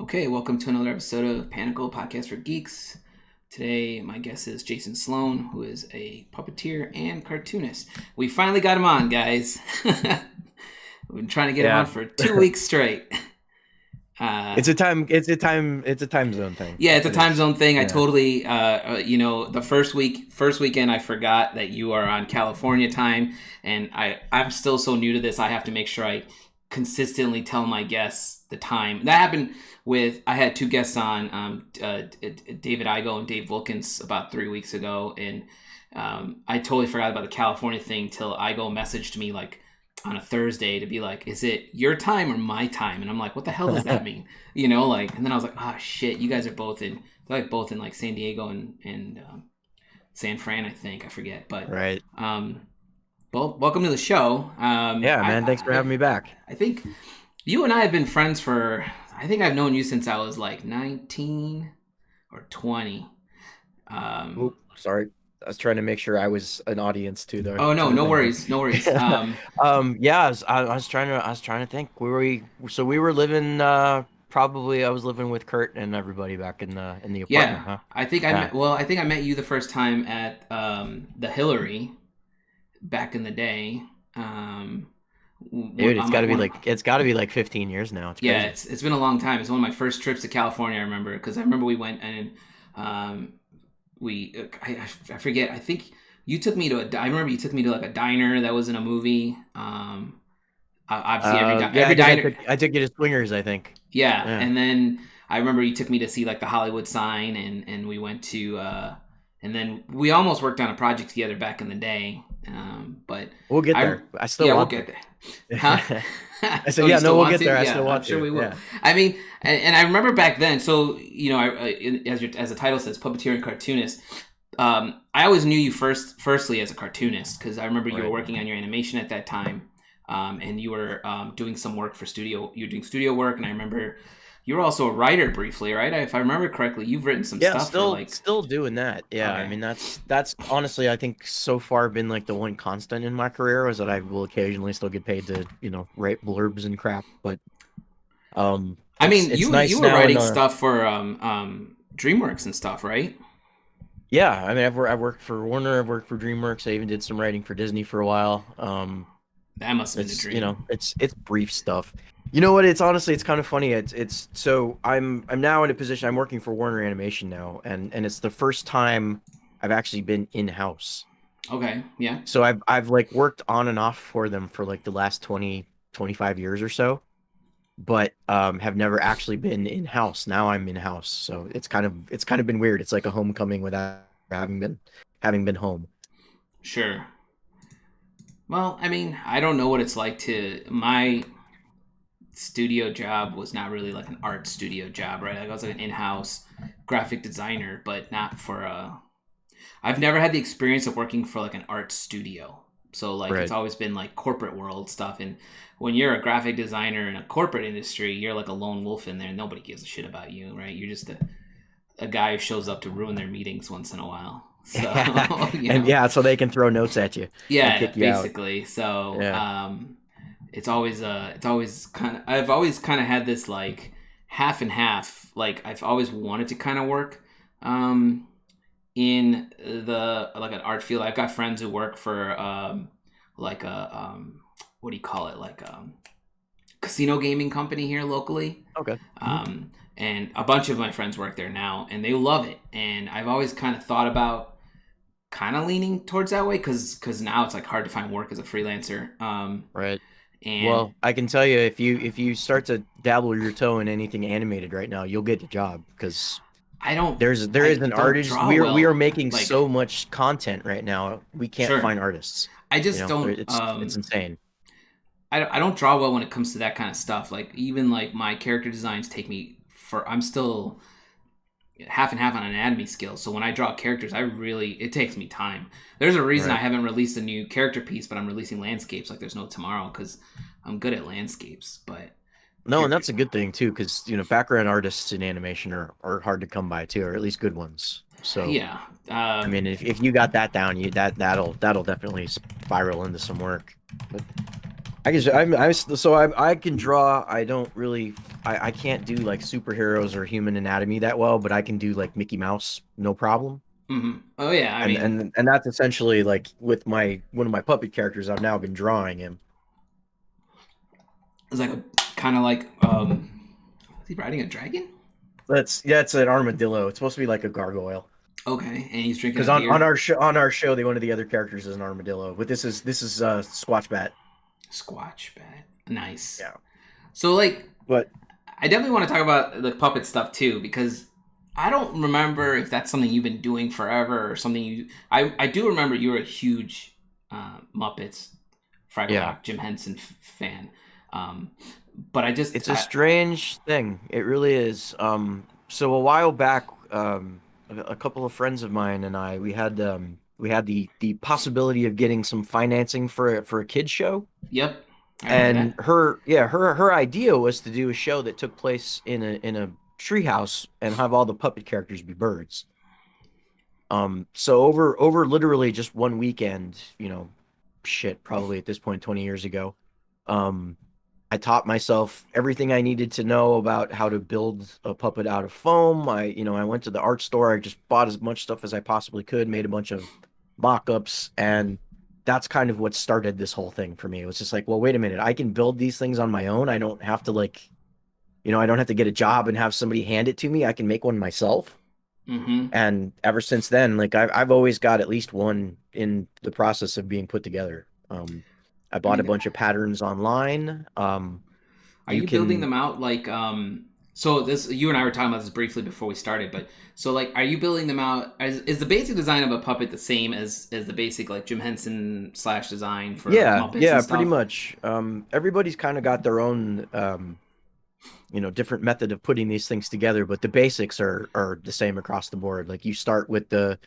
Okay, welcome to another episode of Panakal podcast for Geeks. Today, my guest is Jasin Sloan, who is a puppeteer and cartoonist. We finally got him on, guys. We've been trying to get him on for 2 weeks straight. It's a time zone thing. Yeah, it's a time zone thing. Yeah. I totally, the first weekend, I forgot that you are on California time, and I'm still so new to this. I have to make sure I consistently tell my guests the time. That happened I had two guests on, David Igo and Dave Wilkins, about 3 weeks ago, and I totally forgot about the California thing till Igo messaged me like on a Thursday to be like, is it your time or my time? And I'm like, what the hell does that mean? And then I was like, oh shit, you guys are both in like San Diego and San Fran, I think. I forget, but right. Well, welcome to the show. Thanks for having me back. I think you and I have been friends I think I've known you since I was like 19 or 20. Sorry. I was trying to make sure I was an audience too, though. Oh no, no worries. I was trying to think. We were living probably. I was living with Kurt and everybody back in the apartment. Yeah, huh? I think I think I met you the first time at the Hillary back in the day. Dude, it's got to be like 15 years now. It's crazy. Yeah, it's been a long time. It's one of my first trips to California. I remember because we went and I forget. I think you took me to I remember you took me to like a diner that was in a movie. Obviously every diner. I took you to Swingers, I think. Yeah, and then I remember you took me to see like the Hollywood sign, and we went to and then we almost worked on a project together back in the day. But we'll get there. We'll get there. Huh? I said, we'll get there. I still want to. I'm sure we will. Yeah. I mean, and I remember back then. So as the title says, puppeteer and cartoonist. I always knew you firstly as a cartoonist because I remember you were working on your animation at that time, and you were doing some work for studio. You were doing studio work, and I remember you were also a writer briefly, right? If I remember correctly, you've written some stuff. Still doing that. Yeah, okay. I mean that's honestly, I think so far been like the one constant in my career was that I will occasionally still get paid to write blurbs and crap. But I mean, you were writing stuff for DreamWorks and stuff, right? Yeah, I mean I've worked for Warner, I've worked for DreamWorks, I even did some writing for Disney for a while. That must have been the dream. It's brief stuff. You know what? It's kind of funny. It's so I'm now in a position. I'm working for Warner Animation now, and it's the first time I've actually been in house. Okay, yeah. So I've like worked on and off for them for like the last 25 years or so, but have never actually been in house. Now I'm in house, so it's kind of been weird. It's like a homecoming without having been home. Sure. Well, I mean, I don't know what it's like my studio job was not really like an art studio job, right? Like I was like an in-house graphic designer, but not for I've never had the experience of working for like an art studio. So like It's always been like corporate world stuff, and when you're a graphic designer in a corporate industry, you're like a lone wolf in there. Nobody gives a shit about you, right? You're just a guy who shows up to ruin their meetings once in a while. So, and so they can throw notes at you. Yeah, kick you basically. Out. So it's always I've always kind of had this like half and half. Like I've always wanted to kind of work in the like an art field. I've got friends who work for like a what do you call it, like casino gaming company here locally. Okay. And a bunch of my friends work there now, and they love it. And I've always kind of thought about kind of leaning towards that way because now it's like hard to find work as a freelancer. Right. And well, I can tell you if you start to dabble your toe in anything animated right now, you'll get the job because there is an artist. We are making like, so much content right now. We can't find artists. I just don't. It's insane. I don't draw well when it comes to that kind of stuff. Like even like my character designs take me I'm still half and half on anatomy skills. So when I draw characters, it takes me time. There's a reason I haven't released a new character piece, but I'm releasing landscapes like there's no tomorrow because I'm good at landscapes. But no, and that's a good thing too, because background artists in animation are hard to come by too, or at least good ones. So yeah, I mean, if you got that down, that'll definitely spiral into some work. But I can draw. I don't really I can't do like superheroes or human anatomy that well, but I can do like Mickey Mouse, no problem. Oh yeah, I And mean, and that's essentially like with my one of my puppet characters. I've now been drawing him. it's like a kind of like is he riding a dragon? That's yeah, it's an armadillo. It's supposed to be like a gargoyle. Okay, and he's drinking Because a beer. on our show, one of the other characters is an armadillo, but this is Squatch Bat. Squatch bat. Nice. Yeah, So like, but I definitely want to talk about the puppet stuff too because I don't remember if that's something you've been doing forever or something you. I do remember you were a huge Muppets, Fraggle yeah, Rock, Jim Henson fan. Um, but I just it's a strange thing. It really is. So a while back, a couple of friends of mine and I, we had the possibility of getting some financing for a kids show. yep, I remember And that. her idea was to do a show that took place in a treehouse and have all the puppet characters be birds. So over literally just one weekend, shit, probably at this point 20 years ago, um, I taught myself everything I needed to know about how to build a puppet out of foam. I went to the art store. I just bought as much stuff as I possibly could, made a bunch of mock-ups, and that's kind of what started this whole thing for me. It was just like, well, wait a minute, I can build these things on my own. I don't have to I don't have to get a job and have somebody hand it to me. I can make one myself. Mm-hmm. And ever since then, like I've always got at least one in the process of being put together. I I bought a mean, bunch of patterns online. are You you building can, them out like so this you and I were talking about this briefly before we started, but so like are you building them out is the basic design of a puppet the same as the basic like Jim Henson / design for yeah, Muppets and yeah, pretty stuff? much. Everybody's kind of got their own, different method of putting these things together, but the basics are the same across the board. Like you start with the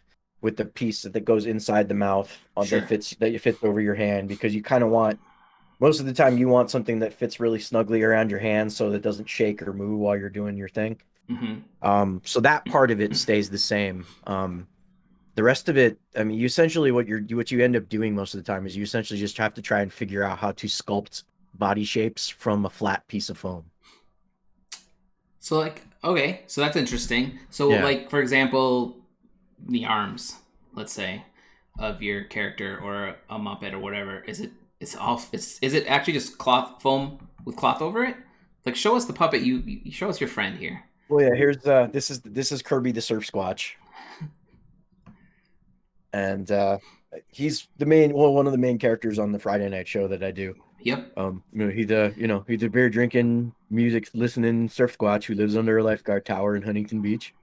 piece that goes inside the mouth Sure. that fits over your hand because you kind of want most of the time you want something that fits really snugly around your hand so that it doesn't shake or move while you're doing your thing. Mm-hmm. So that part of it stays the same. The rest of it, I mean, you essentially what you end up doing most of the time is you essentially just have to try and figure out how to sculpt body shapes from a flat piece of foam. So like okay, so that's interesting. So Yeah. like for example, the arms, let's say, of your character or a Muppet or whatever, is it actually just cloth foam with cloth over it? Like show us the puppet you show us your friend here. Well, yeah. Here's this is Kirby the Surf Squatch, and he's one of the main characters on the Friday night show that I do. Yep. He's a beer drinking, music listening surf squatch who lives under a lifeguard tower in Huntington Beach.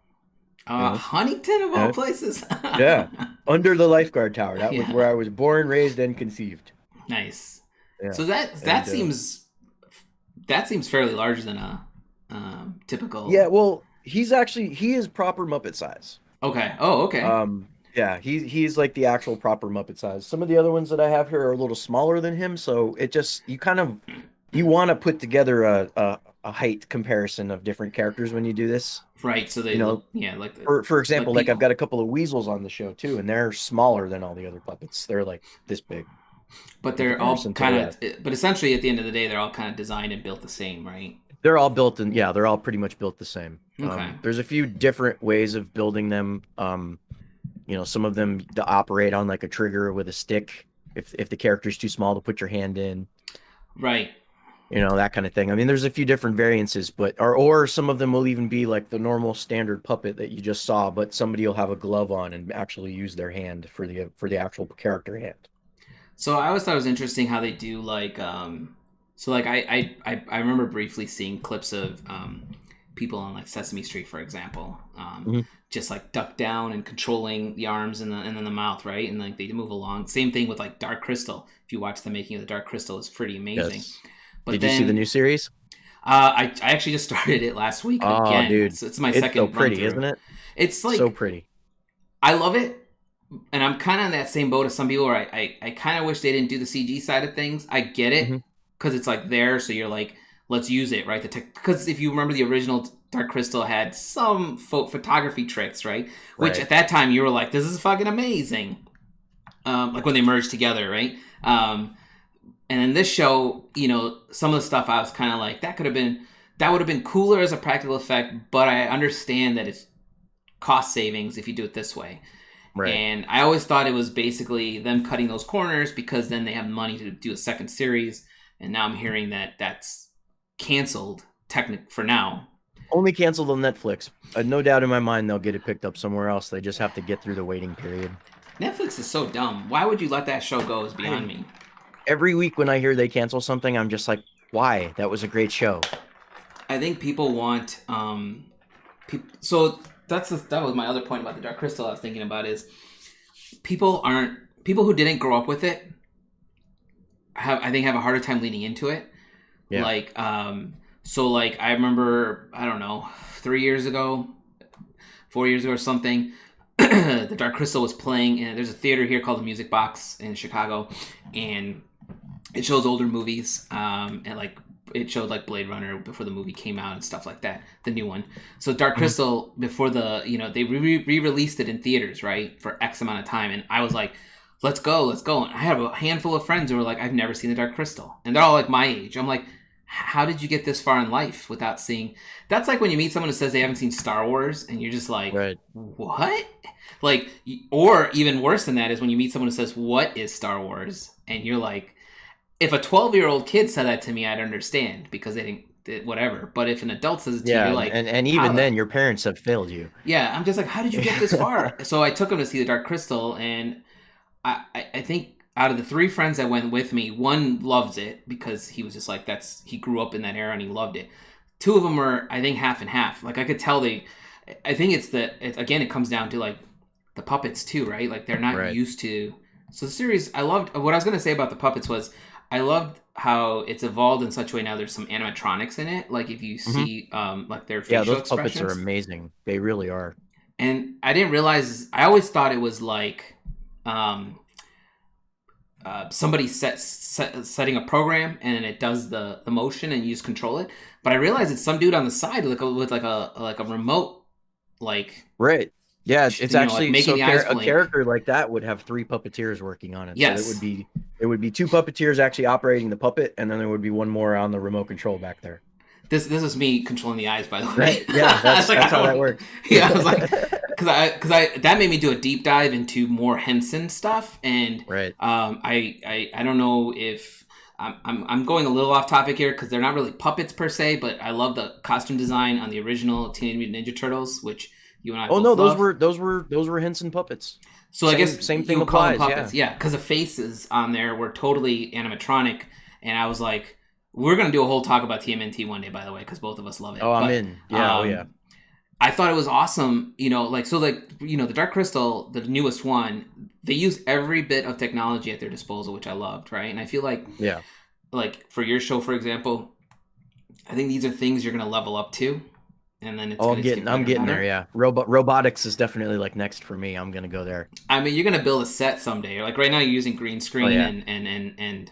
You know, Huntington of all yeah, places. yeah, under the lifeguard tower. That was Yeah. where I was born, raised, and conceived. Nice. Yeah, So that and seems fairly larger than a yeah, typical. well, he is proper Muppet size. Okay. Oh, okay. Yeah, he's like the actual proper Muppet size. Some of the other ones that I have here are a little smaller than him, so it just you want to put together a height comparison of different characters when you do this. Right. So they You know, look yeah like for like example, like I've people. got a couple of weasels on the show too, and they're smaller than all the other puppets. They're like this big But in they're all comparison to the kind rest. of, but essentially at the end of the day, they're all kind of designed and built the same, right? They're all built in, yeah, they're all pretty much built the same. Okay. There's a few different ways of building them. Some of them to operate on like a trigger with a stick if the character's too small to put your hand in, Right. that kind of thing. I mean, there's a few different variances, but or some of them will even be like the normal standard puppet that you just saw, but somebody will have a glove on and actually use their hand for the actual character hand. So I always thought it was interesting how they do like so like I remember briefly seeing clips of people on like Sesame Street, for example, Mhm. just like duck down and controlling the arms and then the mouth, right? And like they move along. Same thing with like Dark Crystal. If you watch the making of the Dark Crystal, it's pretty amazing. Yes. But Did you see the then new series? I actually just started it last week Oh, again. dude, So it's my it's so second run pretty, through. isn't it? It's So like pretty. I love it, and I'm kind of in that same boat as some people where I kind of wish they didn't do the CG side of things. I get Hmm. it because it's like there, so you're like, let's use it, right? Because if you remember the original Dark Crystal had some photography tricks, right? Which Right. at that time you were like, this is fucking amazing. Like when they merged together, right? And in this show, some of the stuff I was kind of like, that could have been that would have been cooler as a practical effect, but I understand that it's cost savings if you do it this way. Right. And I always thought it was basically them cutting those corners because then they have money to do a second series. And now I'm hearing that that's canceled for now. Only canceled on Netflix. No doubt in my mind they'll get it picked up somewhere else. They just have to get through the waiting period. Netflix is so dumb. Why would you let that show go is beyond me. Every week when I hear they cancel something, I'm just like, why? That was a great show. I think people want so that was my other point about the Dark Crystal I was thinking about is people who didn't grow up with it have a harder time leaning into it. Yeah. Like so like I remember, I don't know, 4 years ago or something, the Dark Crystal was playing, and there's a theater here called the Music Box in Chicago, and it shows older movies, and like it showed like Blade Runner before the movie came out and stuff like that, the new one. So Dark Crystal, before the, they re-released it in theaters, right, for X amount of time, and I was like, let's go. And I have a handful of friends who are like, I've never seen the Dark Crystal, and they're all like my age. I'm like, how did you get this far in life without seeing? That's like when you meet someone who says they haven't seen Star Wars, and you're just like, right. What? Like, or even worse than that is when you meet someone who says, what is Star Wars? And you're like, if a 12-year-old kid said that to me, I'd understand because they didn't, whatever. But if an adult says it to you, you're like, and even then, your parents have failed you. Yeah, I'm just like, how did you get this far? So I took him to see the Dark Crystal, and I think out of the 3 friends that went with me, one loves it because he was just like, he grew up in that era and he loved it. 2 of them were, I think, half and half. Like I could tell I think it comes down to like the puppets too, right? Like they're not used to. So the series, I loved. What I was going to say about the puppets was, I loved how it's evolved in such a way now there's some animatronics in it. Like if you see like their facial those expressions. Puppets are amazing. They really are. And I didn't realize, I always thought it was like somebody setting a program and it does the motion and you just control it. But I realized it's some dude on the side with a remote, like, right. Yeah, it's actually, like making a character like that would have 3 puppeteers working on it. Yes. So it would be 2 puppeteers actually operating the puppet, and then there would be 1 more on the remote control back there. This is me controlling the eyes, by the way. Right? Yeah, that's how that works. Yeah, I was like, because that made me do a deep dive into more Henson stuff, and I don't know if I'm going a little off topic here because they're not really puppets per se, but I love the costume design on the original Teenage Mutant Ninja Turtles, which you and I. Oh no, those were Henson puppets. So I guess same thing applies. Puppets, yeah, because the faces on there were totally animatronic, and I was like, we're gonna do a whole talk about TMNT one day, by the way, because both of us love it. Oh, I'm in. Yeah, yeah. I thought it was awesome, the Dark Crystal, the newest one, they use every bit of technology at their disposal, which I loved, right? And I feel like, like for your show, for example, I think these are things you're gonna level up to, and then it's. I'm getting there. Yeah, robotics is definitely like next for me. I'm gonna go there. I mean, you're gonna build a set someday. Like right now, you're using green screen, and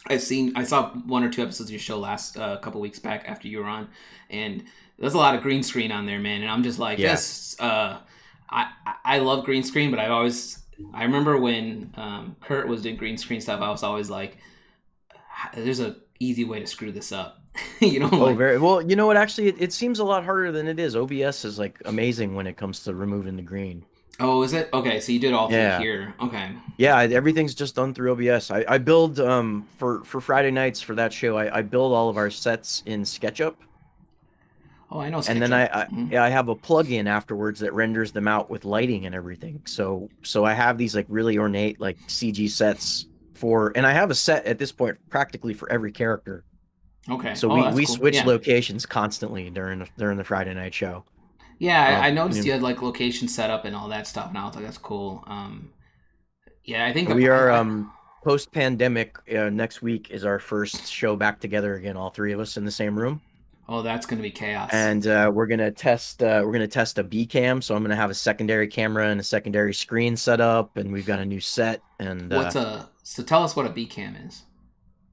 I saw 1 or 2 episodes of your show last couple weeks back after you were on, and there's a lot of green screen on there, man. And I'm just like, this. I love green screen, but I remember when Kurt was doing green screen stuff, I was always like, there's a easy way to screw this up. Very well. You know what? Actually, it seems a lot harder than it is. OBS is like amazing when it comes to removing the green. Oh, is it? Okay, so you did all through here. Okay. Yeah, everything's just done through OBS. I build for Friday nights for that show. I build all of our sets in SketchUp. Oh, I know SketchUp. And then I have a plugin afterwards that renders them out with lighting and everything. So I have these like really ornate like CG sets and I have a set at this point practically for every character. Okay. So we cool. Switch locations constantly during the Friday night show. Yeah, I noticed you had like location setup and all that stuff, and I was like, that's cool. Yeah, I think we are post-pandemic. Next week is our first show back together again, all 3 of us in the same room. Oh, that's gonna be chaos. And we're gonna test a Bcam. So I'm gonna have a secondary camera and a secondary screen set up, and we've got a new set. And so tell us what a Bcam is.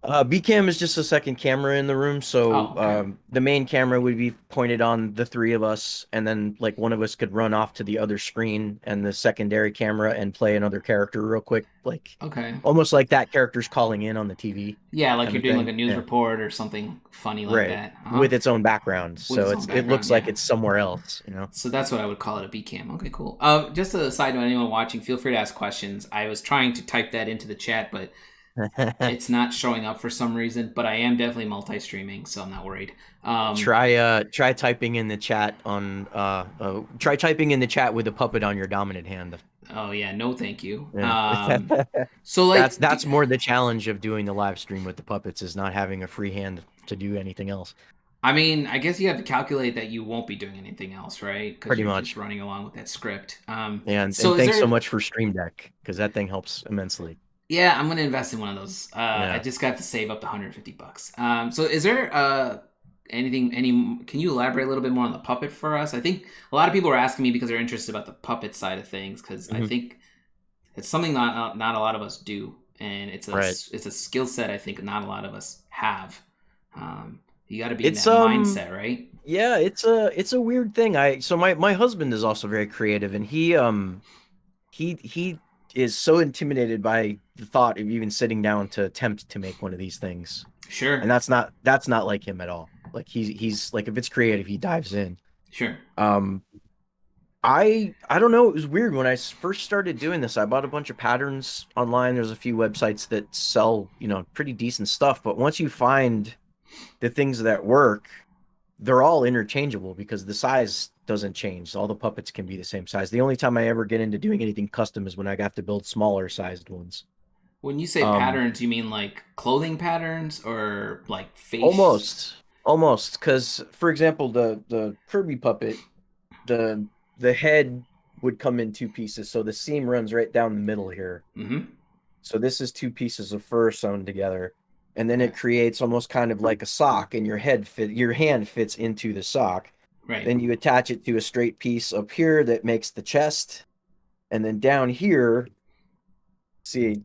Bcam is just a second camera in the room, so Oh, okay. the main camera would be pointed on the three of us, and then like one of us could run off to the other screen and the secondary camera and play another character real quick, like Okay. almost like that character's calling in on the TV Yeah, like kind you're of doing like thing. a news Yeah, report or something funny like right. that. With its own background, With so its own it background, looks like yeah. it's somewhere else, So that's what I would call it, a B cam. Okay, cool. Just a side note, anyone watching, feel free to ask questions. I was trying to type that into the chat, but it's not showing up for some reason. But I am definitely multi-streaming, so I'm not worried. Try typing in the chat try typing in the chat with a puppet on your dominant hand. Oh yeah, no, thank you. Yeah. So That's more the challenge of doing the live stream with the puppets is not having a free hand to do anything else. I mean, I guess you have to calculate that you won't be doing anything else, right? Because Pretty you're just much. running along with that script. And So is thanks so there? much for Stream Deck because that thing helps immensely. Yeah, I'm gonna invest in one of those. I Yeah. just got to save up to $150. So is there anything? Can you elaborate a little bit more on the puppet for us? I think a lot of people are asking me because they're interested about the puppet side of things because I Mhm. think it's something not a lot of us do, and Right. it's a skill set I think not a lot of us have. You got to be in It's that mindset, right? yeah, it's a weird thing. My husband is also very creative and he is so intimidated by the thought of even sitting down to attempt to make one of these things. Sure, And that's not like him at all. Like he's like if it's creative, he dives in. sure. Um I don't know, it was weird when I first started doing this. I bought a bunch of patterns online. There's a few websites that sell, pretty decent stuff, but once you find the things that work, they're all interchangeable because the size doesn't change. All the puppets can be the same size. The only time I ever get into doing anything custom is when I have to build smaller sized ones. When you say Um, patterns, you mean like clothing patterns or like face? almost, because for example, the Kirby puppet, the the head would come in two pieces, so the seam runs right down the middle here. Mm-hmm. So this is two pieces of fur sewn together, and then Okay. it creates almost kind of like a sock, and your hand fits into the sock. Right. Then you attach it to a straight piece up here that makes the chest, and then down here, see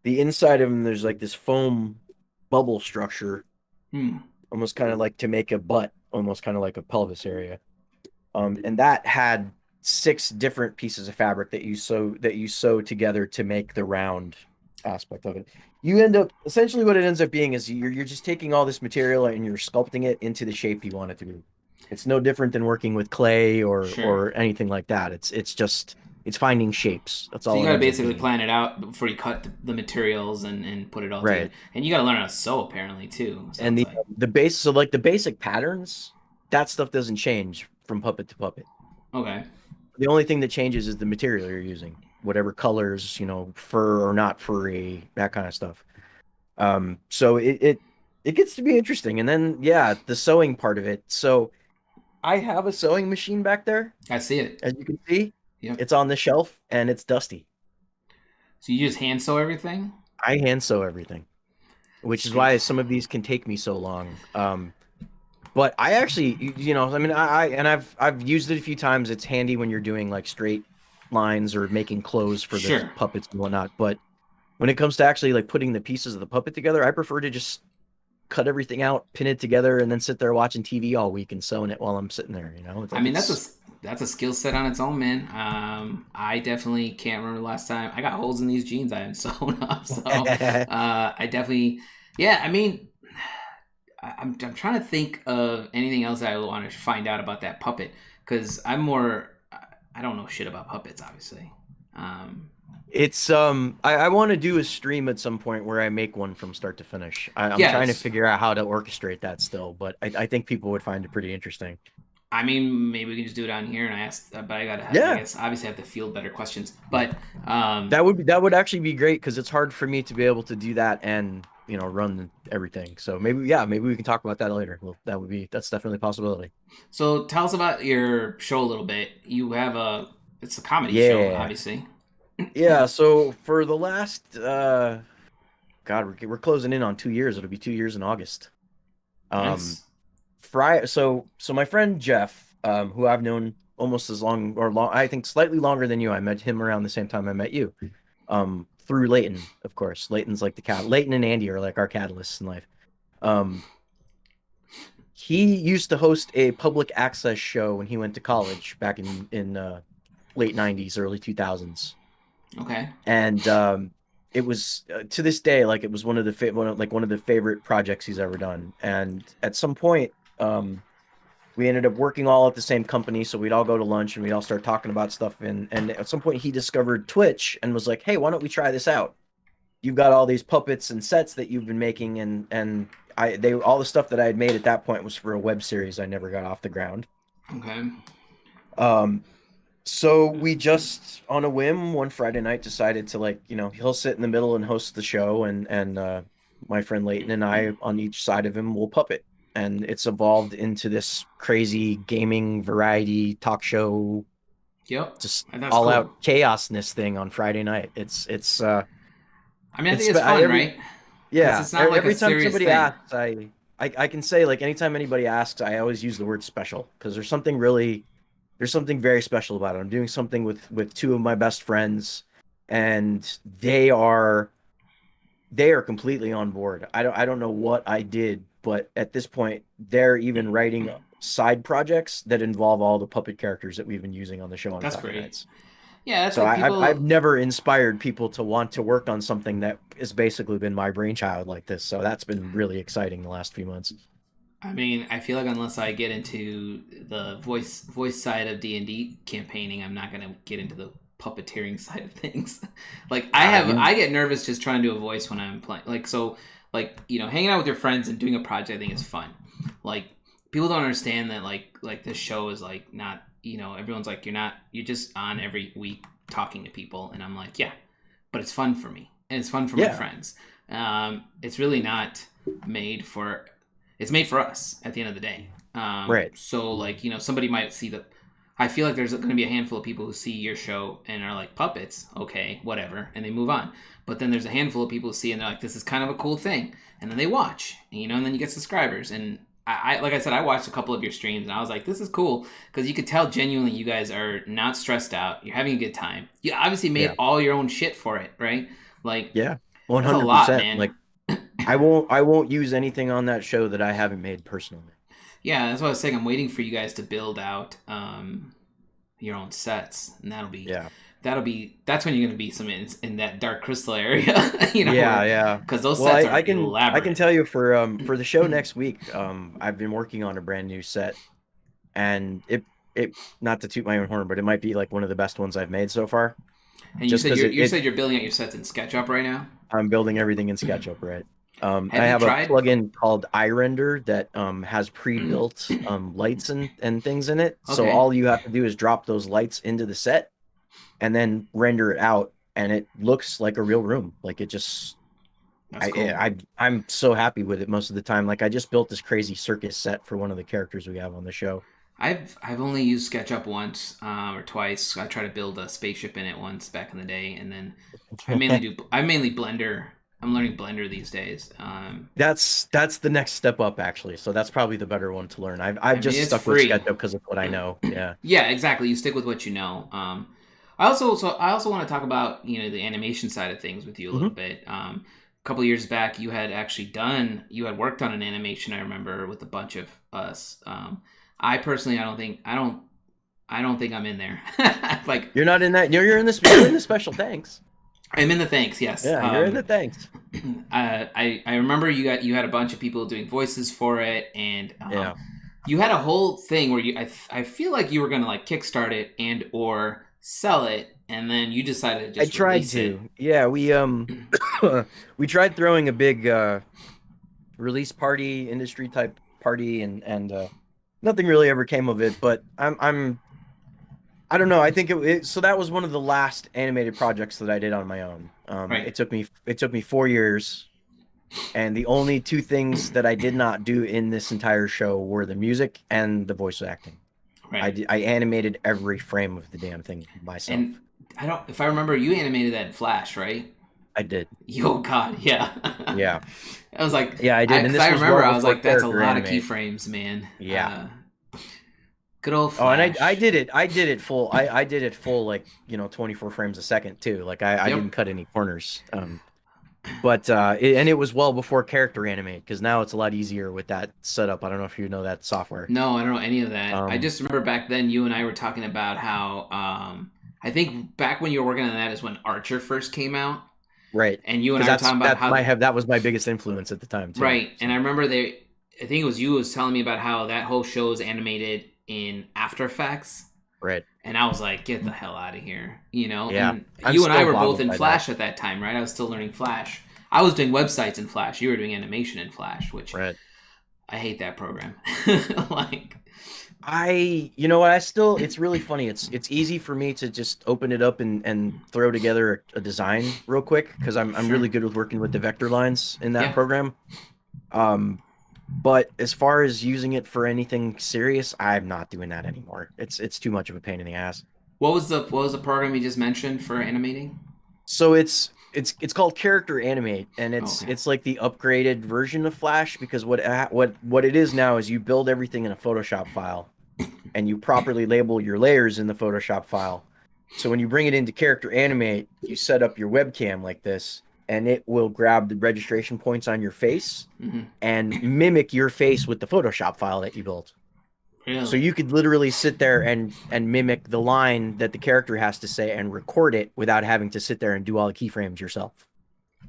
the inside of them. There's like this foam bubble structure, Hmm. almost kind of like to make a butt, almost kind of like a pelvis area. And that had six different pieces of fabric that you sew together to make the round aspect of it. You end up essentially what it ends up being is you're just taking all this material and you're sculpting it into the shape you want it to be. It's no different than working with clay or Sure. or anything like that. It's finding shapes. That's So you all it got to ends up basically being. plan it out before you cut the materials and put it all together. Right. And you got to learn how to sew apparently too. And Sounds the like. the base so like the basic patterns, that stuff doesn't change from puppet to puppet. Okay. The only thing that changes is the material you're using, whatever colors, fur or not furry, that kind of stuff. So it gets to be interesting. And then yeah, the sewing part of it. So I have a sewing machine back there, I see it. as you can see. Yep. It's on the shelf and it's dusty. So you just hand sew everything? I hand sew everything, which is Straight. why some of these can take me so long. But I actually, I mean, I've used it a few times. It's handy when you're doing like straight lines or making clothes for the Sure. puppets and whatnot. But when it comes to actually like putting the pieces of the puppet together, I prefer to just cut everything out, pin it together, and then sit there watching TV all week and sewing it while I'm sitting there. It's I like mean, it's that's a skill set on its own, man. I definitely can't remember the last time I got holes in these jeans I haven't sewn up. So I definitely, yeah. I mean, I'm trying to think of anything else I want to find out about that puppet because I don't know shit about puppets, obviously. Um, I want to do a stream at some point where I make one from start to finish. I'm trying to yes, figure out how to orchestrate that still, but I think people would find it pretty interesting. I mean maybe we can just do it on here and I asked, but I Yeah, guess obviously I have to field better questions. But that would actually be great because it's hard for me to be able to do that and run everything. So maybe we can talk about that later. Well, that's definitely a possibility. so tell us about your show a little bit. You have it's a comedy show, Yeah, obviously. yeah. So for the last God, we're closing in on 2 years. It'll be 2 years in August. Um, Nice. so my friend Jeff, who I've known almost as long or long, I think slightly longer than you. I met him around the same time I met you. through Leighton, of course. Leighton's like the cat. Leighton and Andy are like our catalysts in life. Um, he used to host a public access show when he went to college back in late '90s, early 2000s, Okay. and it was to this day like it was one of one of the favorite projects he's ever done. And at some point, we ended up working all at the same company, so we'd all go to lunch and we'd all start talking about stuff. And at some point, he discovered Twitch and was like, "Hey, why don't we try this out? You've got all these puppets and sets that you've been making, and they all the stuff that I had made at that point was for a web series I never got off the ground." Okay. So we just on a whim one Friday night decided to, like, he'll sit in the middle and host the show, and my friend Leighton and I on each side of him will puppet. And it's evolved into this crazy gaming variety talk show. Yep. Just And that's all cool. out chaosness thing on Friday night. I mean, I think it's fun, right? Yeah. It's not like Every a time serious somebody thing. asks, I can say, like, anytime anybody asks, I always use the word special, because there's something very special about it. I'm doing something with two of my best friends, and they are completely on board. I don't know what I did, but at this point, they're even writing side projects that involve all the puppet characters that we've been using on the show on That's Friday great. nights. Yeah, that's So like I've people. never inspired people to want to work on something that has basically been my brainchild like this. So that's been really exciting the last few months. I mean, I feel like unless I get into the voice side of D&D campaigning, I'm not gonna get into the puppeteering side of things. Like I mean, I get nervous just trying to do a voice when I'm playing. Like so, like hanging out with your friends and doing a project, I think is fun. Like people don't understand that like this show is like not everyone's like you're just on every week talking to people, and I'm like yeah, but it's fun for me and it's fun for my yeah, friends. It's really not made for it's made for us at the end of the day. right. So like somebody might see the. I feel like there's going to be a handful of people who see your show and are like puppets, okay, whatever, and they move on. But then there's a handful of people who see and they're like, this is kind of a cool thing, and then they watch, and then you get subscribers. And I like I said, I watched a couple of your streams and I was like, this is cool because you could tell genuinely you guys are not stressed out. You're having a good time. You obviously made Yeah, all your own shit for it, right? Like yeah, that's a lot, 100%. man. Like, I won't use anything on that show that I haven't made personally. Yeah, that's what I was saying. I'm waiting for you guys to build out your own sets, and Yeah. that's when you're gonna be some in that dark crystal area, Yeah, where yeah. because those Well, sets I are can elaborate. tell you for the show next week, I've been working on a brand new set, and it not to toot my own horn, but it might be like one of the best ones I've made so far. And Just because you said you're building out your sets in SketchUp right now. I'm building everything in SketchUp, right? I Have you have a tried? plugin called iRender that has pre-built lights and things in it. So Okay, all you have to do is drop those lights into the set and then render it out, and it looks like a real room. Like, it just that's cool. I'm so happy with it most of the time. Like, I just built this crazy circus set for one of the characters we have on the show. I've only used SketchUp once or twice. I tried to build a spaceship in it once back in the day, and then I mainly Blender. I'm learning Blender these days. That's the next step up, actually. So that's probably the better one to learn. I've I mean, just it's stuck with free. SketchUp because of what I know. Yeah. Yeah, exactly. You stick with what you know. I also want to talk about the animation side of things with you a little Hmm. bit. A couple years back, you had worked on an animation. I remember with a bunch of us. I personally, I don't think I'm in there. Like You're not in that. You're in the special thanks. I'm in the thanks, yes. Yeah, you're in the thanks. I remember you had a bunch of people doing voices for it, and Yeah. you had a whole thing where I feel like you were gonna like kickstart it and or sell it, and then you decided to I just tried release it. to. Yeah, we we tried throwing a big release party, industry type party, and nothing really ever came of it. But I don't know. I think so that was one of the last animated projects that I did on my own. Right, It took me 4 years, and the only two things that I did not do in this entire show were the music and the voice acting. right. I animated every frame of the damn thing And myself. I don't if I remember, you animated that in Flash, right? I did. Yo, God, yeah. Yeah. I was like, Yeah, I did. And because this I was remember, well I was before like, that's a character lot of animate. keyframes, man. Yeah. Good old Oh, and I Flash. did it. I did it full. I did it full, like, 24 frames a second too. Like I Yep. didn't cut any corners. But and it was well before character animate, because now it's a lot easier with that setup. I don't know if you know that software. No, I don't know any of that. I Um, just remember back then you and I were talking about how I think back when you were working on that is when Archer first came out, right. and you and Because I were talking about how that was my biggest influence at the time too. right. And I So remember I think it was you was telling me about how that whole show is animated in After Effects. right. And I was like, get the hell out of here, you know? Yeah. And I'm you and I still were both boggled in by that. Flash at that time, right? I was still learning Flash. I was doing websites in Flash. You were doing animation in Flash, which Right. I hate that program. Like, You know what, it's really funny. It's easy for me to just open it up and throw together a design real quick, because I'm sure. really good with working with the vector lines in that Yeah. program. Um, but as far as using it for anything serious, I'm not doing that anymore. It's too much of a pain in the ass. What was the program you just mentioned for animating? So it's called Character Animate, and Oh, it's okay. it's like the upgraded version of Flash, because what it is now is you build everything in a Photoshop file, and you properly label your layers in the Photoshop file. So when you bring it into Character Animate, you set up your webcam like this, and it will grab the registration points on your face Mm-hmm. and mimic your face with the Photoshop file that you built. So Really? you could literally sit there and mimic the line that the character has to say and record it without having to sit there and do all the keyframes yourself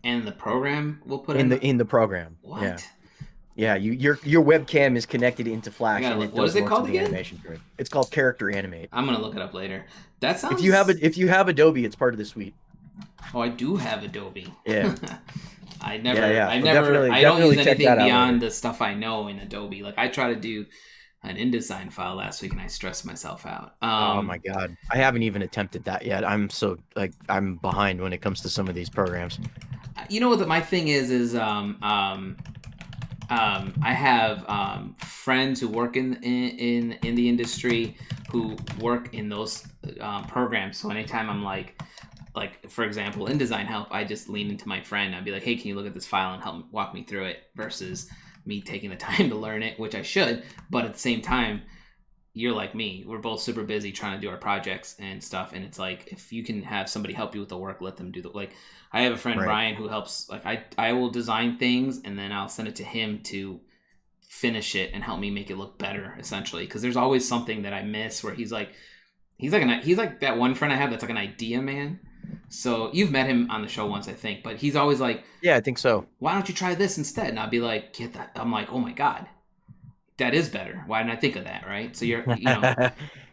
And the program will put in in the program. Yeah. what? Yeah, your webcam is connected into I Flash, gotta and look. it What is does it most of called the again? animation for it. It's called Character Animate. I'm gonna look it up later. That If you have Adobe, it's part of the suite. Oh, I do have Adobe. Yeah. I So never, I don't use definitely check anything that out beyond later. the stuff I know in Adobe. Like I try to do an InDesign file last week and I stressed myself out. Oh my God. I haven't even attempted that yet. I'm behind when it comes to some of these programs. You know what my thing is I have friends who work in the industry who work in those programs. So anytime I'm like for example, InDesign help, I just lean into my friend. I'd be like, hey, can you look at this file and help walk me through it? Versus me taking the time to learn it, which I should. But at the same time, you're like me. We're both super busy trying to do our projects and stuff. And it's like, if you can have somebody help you with the work, let them do the like. I have a friend Right. Ryan who helps. Like I will design things and then I'll send it to him to finish it and help me make it look better, essentially. Because there's always something that I miss where he's like that one friend I have that's like an idea man. So you've met him on the show once, I think, but he's always like, Yeah, I think so. "Why don't you try this instead?" And I'll be like, "Get that." I'm like, "Oh my god, that is better. Why didn't I think of that?" Right? So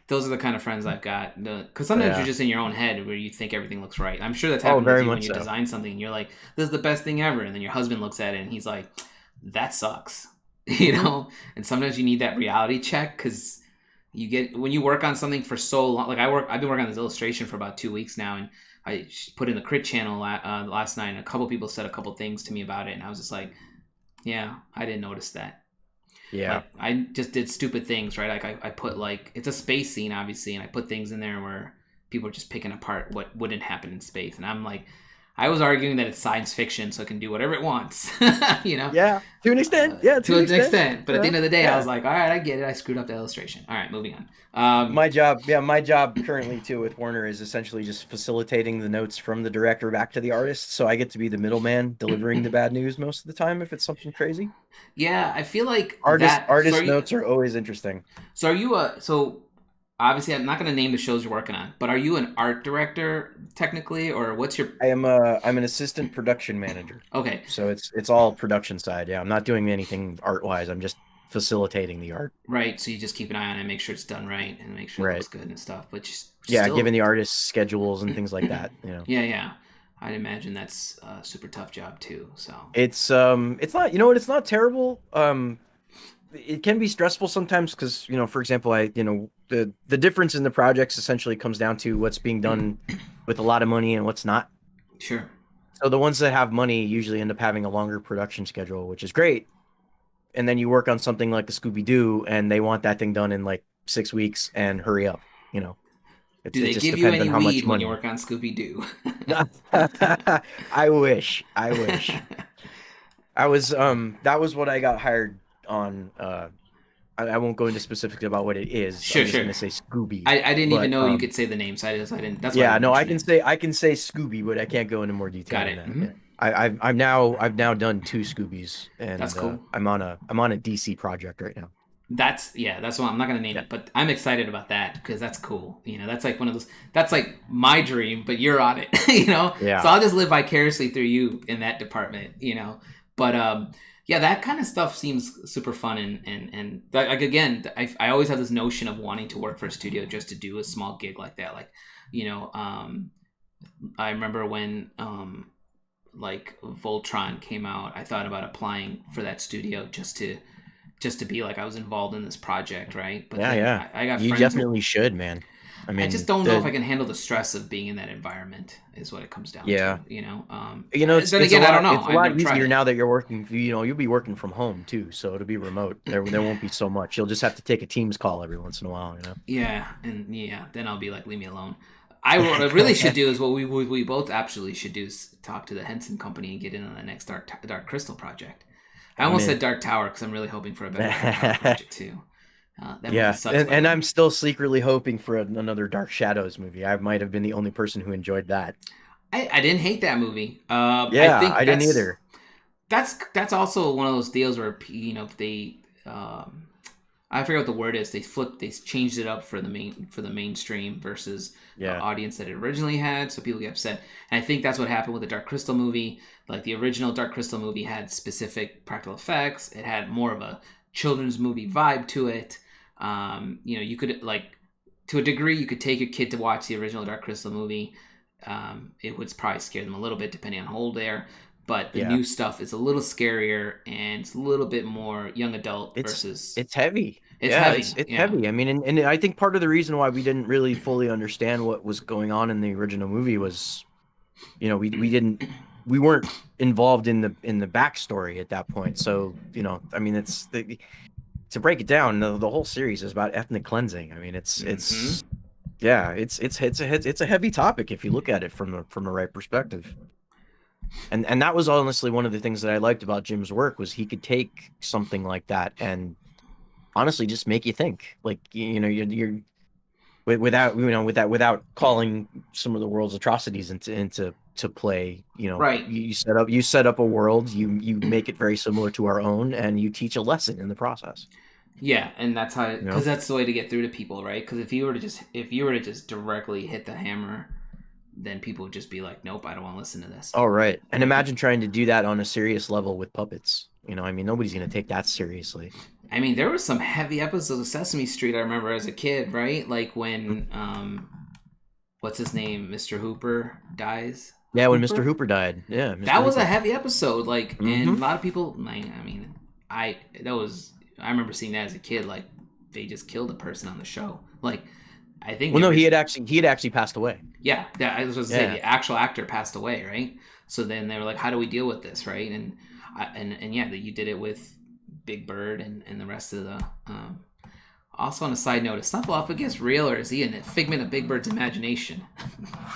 those are the kind of friends I've got. Because sometimes you're Yeah. just in your own head where you think everything looks right. I'm sure that's Oh, happened with very you when much you so. design something and you're like, "This is the best thing ever," and then your husband looks at it and he's like, "That sucks," Hmm. And sometimes you need that reality check because you get when you work on something for so long. Like I've been working on this illustration for about 2 weeks now, and I put in the crit channel last night, and a couple people said a couple things to me about it, and I was just like, yeah, I didn't notice that. Yeah. Like I just did stupid things, right? Like I put like it's a space scene, obviously, and I put things in there where people are just picking apart what wouldn't happen in space, and I'm like, I was arguing that it's science fiction, so it can do whatever it wants, you know, Yeah. To an extent. Yeah, to to an an extent. extent. But at the Yeah. end of the day, I Yeah. was like, all right, I get it. I screwed up the illustration. All right, moving on. My job currently too with Warner is essentially just facilitating the notes from the director back to the artist. So I get to be the middleman delivering the bad news most of the time if it's something crazy. Yeah, I feel like that. Artist notes are always interesting. So are you a so obviously I'm not going to name the shows you're working on, but are you an art director technically, or what's your I'm an assistant production manager. okay? So it's all production side. Yeah, I'm not doing anything art wise. I'm just facilitating the art. Right, so you just keep an eye on it, make sure it's done right, and make sure it Right. looks good and stuff. But just Yeah, still, giving the artists schedules and things like that, yeah, yeah. I'd imagine that's a super tough job too. So It's not, you know what, it's not terrible. It can be stressful sometimes because, for example, the difference in the projects essentially comes down to what's being done with a lot of money and what's not. sure. So the ones that have money usually end up having a longer production schedule, which is great. And then you work on something like a Scooby Doo, and they want that thing done in like 6 weeks and hurry up. You know, Do it they just give you depends on any how much weed when you money. work on Scooby Doo? I wish. I wish. That was what I got hired on. I won't go into specifics about what it is. Sure, I'm just sure. gonna say Scooby. I didn't even But know you could say the name, so I didn't. That's why I yeah, didn't no, mention it. I can say Scooby, but I can't go into more detail Got than it. that. Mm-hmm. Yeah. I've now done 2 Scoobies, That's and cool. I'm on a DC project right now. That's why I'm not gonna name Yeah. it, but I'm excited about that because that's cool. That's like one of those. That's like my dream, but you're on it. Yeah. So I'll just live vicariously through you in that department. But yeah, that kind of stuff seems super fun and like again, I always have this notion of wanting to work for a studio just to do a small gig like that. Like, I remember when like Voltron came out, I thought about applying for that studio just to be like I was involved in this project, right? But Yeah, then yeah. I got You friends. definitely should, man. I I just mean, don't know if I can handle the stress of being in that environment. Is what it comes down yeah. to. Then It's a again, I don't lot know. I've never tried easier it. now that you're working, you'll be working from home too, so it'll be remote. There won't be so much. You'll just have to take a Teams call every once in a while. Yeah, and yeah, then I'll be like, leave me alone. What I really should do is what we both absolutely should do is talk to the Henson Company and get in on the next Dark Crystal project. I almost said Dark Tower because I'm really hoping for a better Dark Tower project too. That movie sucks. And I'm still secretly hoping for another Dark Shadows movie. I might have been the only person who enjoyed that. I didn't hate that movie. Yeah, I didn't either. That's also one of those deals where they I forget what the word is. They changed it up for the mainstream versus the audience that it originally had, so people get upset. And I think that's what happened with the Dark Crystal movie. Like the original Dark Crystal movie had specific practical effects. It had more of a children's movie vibe to it. You could like to a degree you could take your kid to watch the original Dark Crystal movie. It would probably scare them a little bit depending on how old they are. But the new stuff is a little scarier and it's a little bit more young adult versus. It's heavy. It's heavy. It's heavy. I mean, and I think part of the reason why we didn't really fully understand what was going on in the original movie was, we weren't involved in the backstory at that point. So I mean, to break it down, the whole series is about ethnic cleansing. I mean, it's a heavy topic if you look at it from the right perspective. And that was honestly one of the things that I liked about Jim's work was he could take something like that and honestly just make you think. Like you're without calling some of the world's atrocities into play. Right. You set up a world. You make it very similar to our own, and you teach a lesson in the process. Yeah, and that's how because that's the way to get through to people, right? Because if you were to just directly hit the hammer, then people would just be like, nope, I don't want to listen to this. Oh, right. And imagine trying to do that on a serious level with puppets. I mean, nobody's going to take that seriously. I mean, there were some heavy episodes of Sesame Street I remember as a kid, right? Like when, what's his name? Mr. Hooper dies? Yeah, when Mr. Hooper died. Yeah. That was a heavy episode. Like, and a lot of people, I remember seeing that as a kid. Like, they just killed a person on the show. Like, I think. Well, no, he had actually passed away. Yeah, I was supposed to say the actual actor passed away, right? So then they were like, "How do we deal with this?" Right? And yeah, that you did it with Big Bird and the rest of the. Also, on a side note, is Snuffleupagus real or is he a figment of Big Bird's imagination?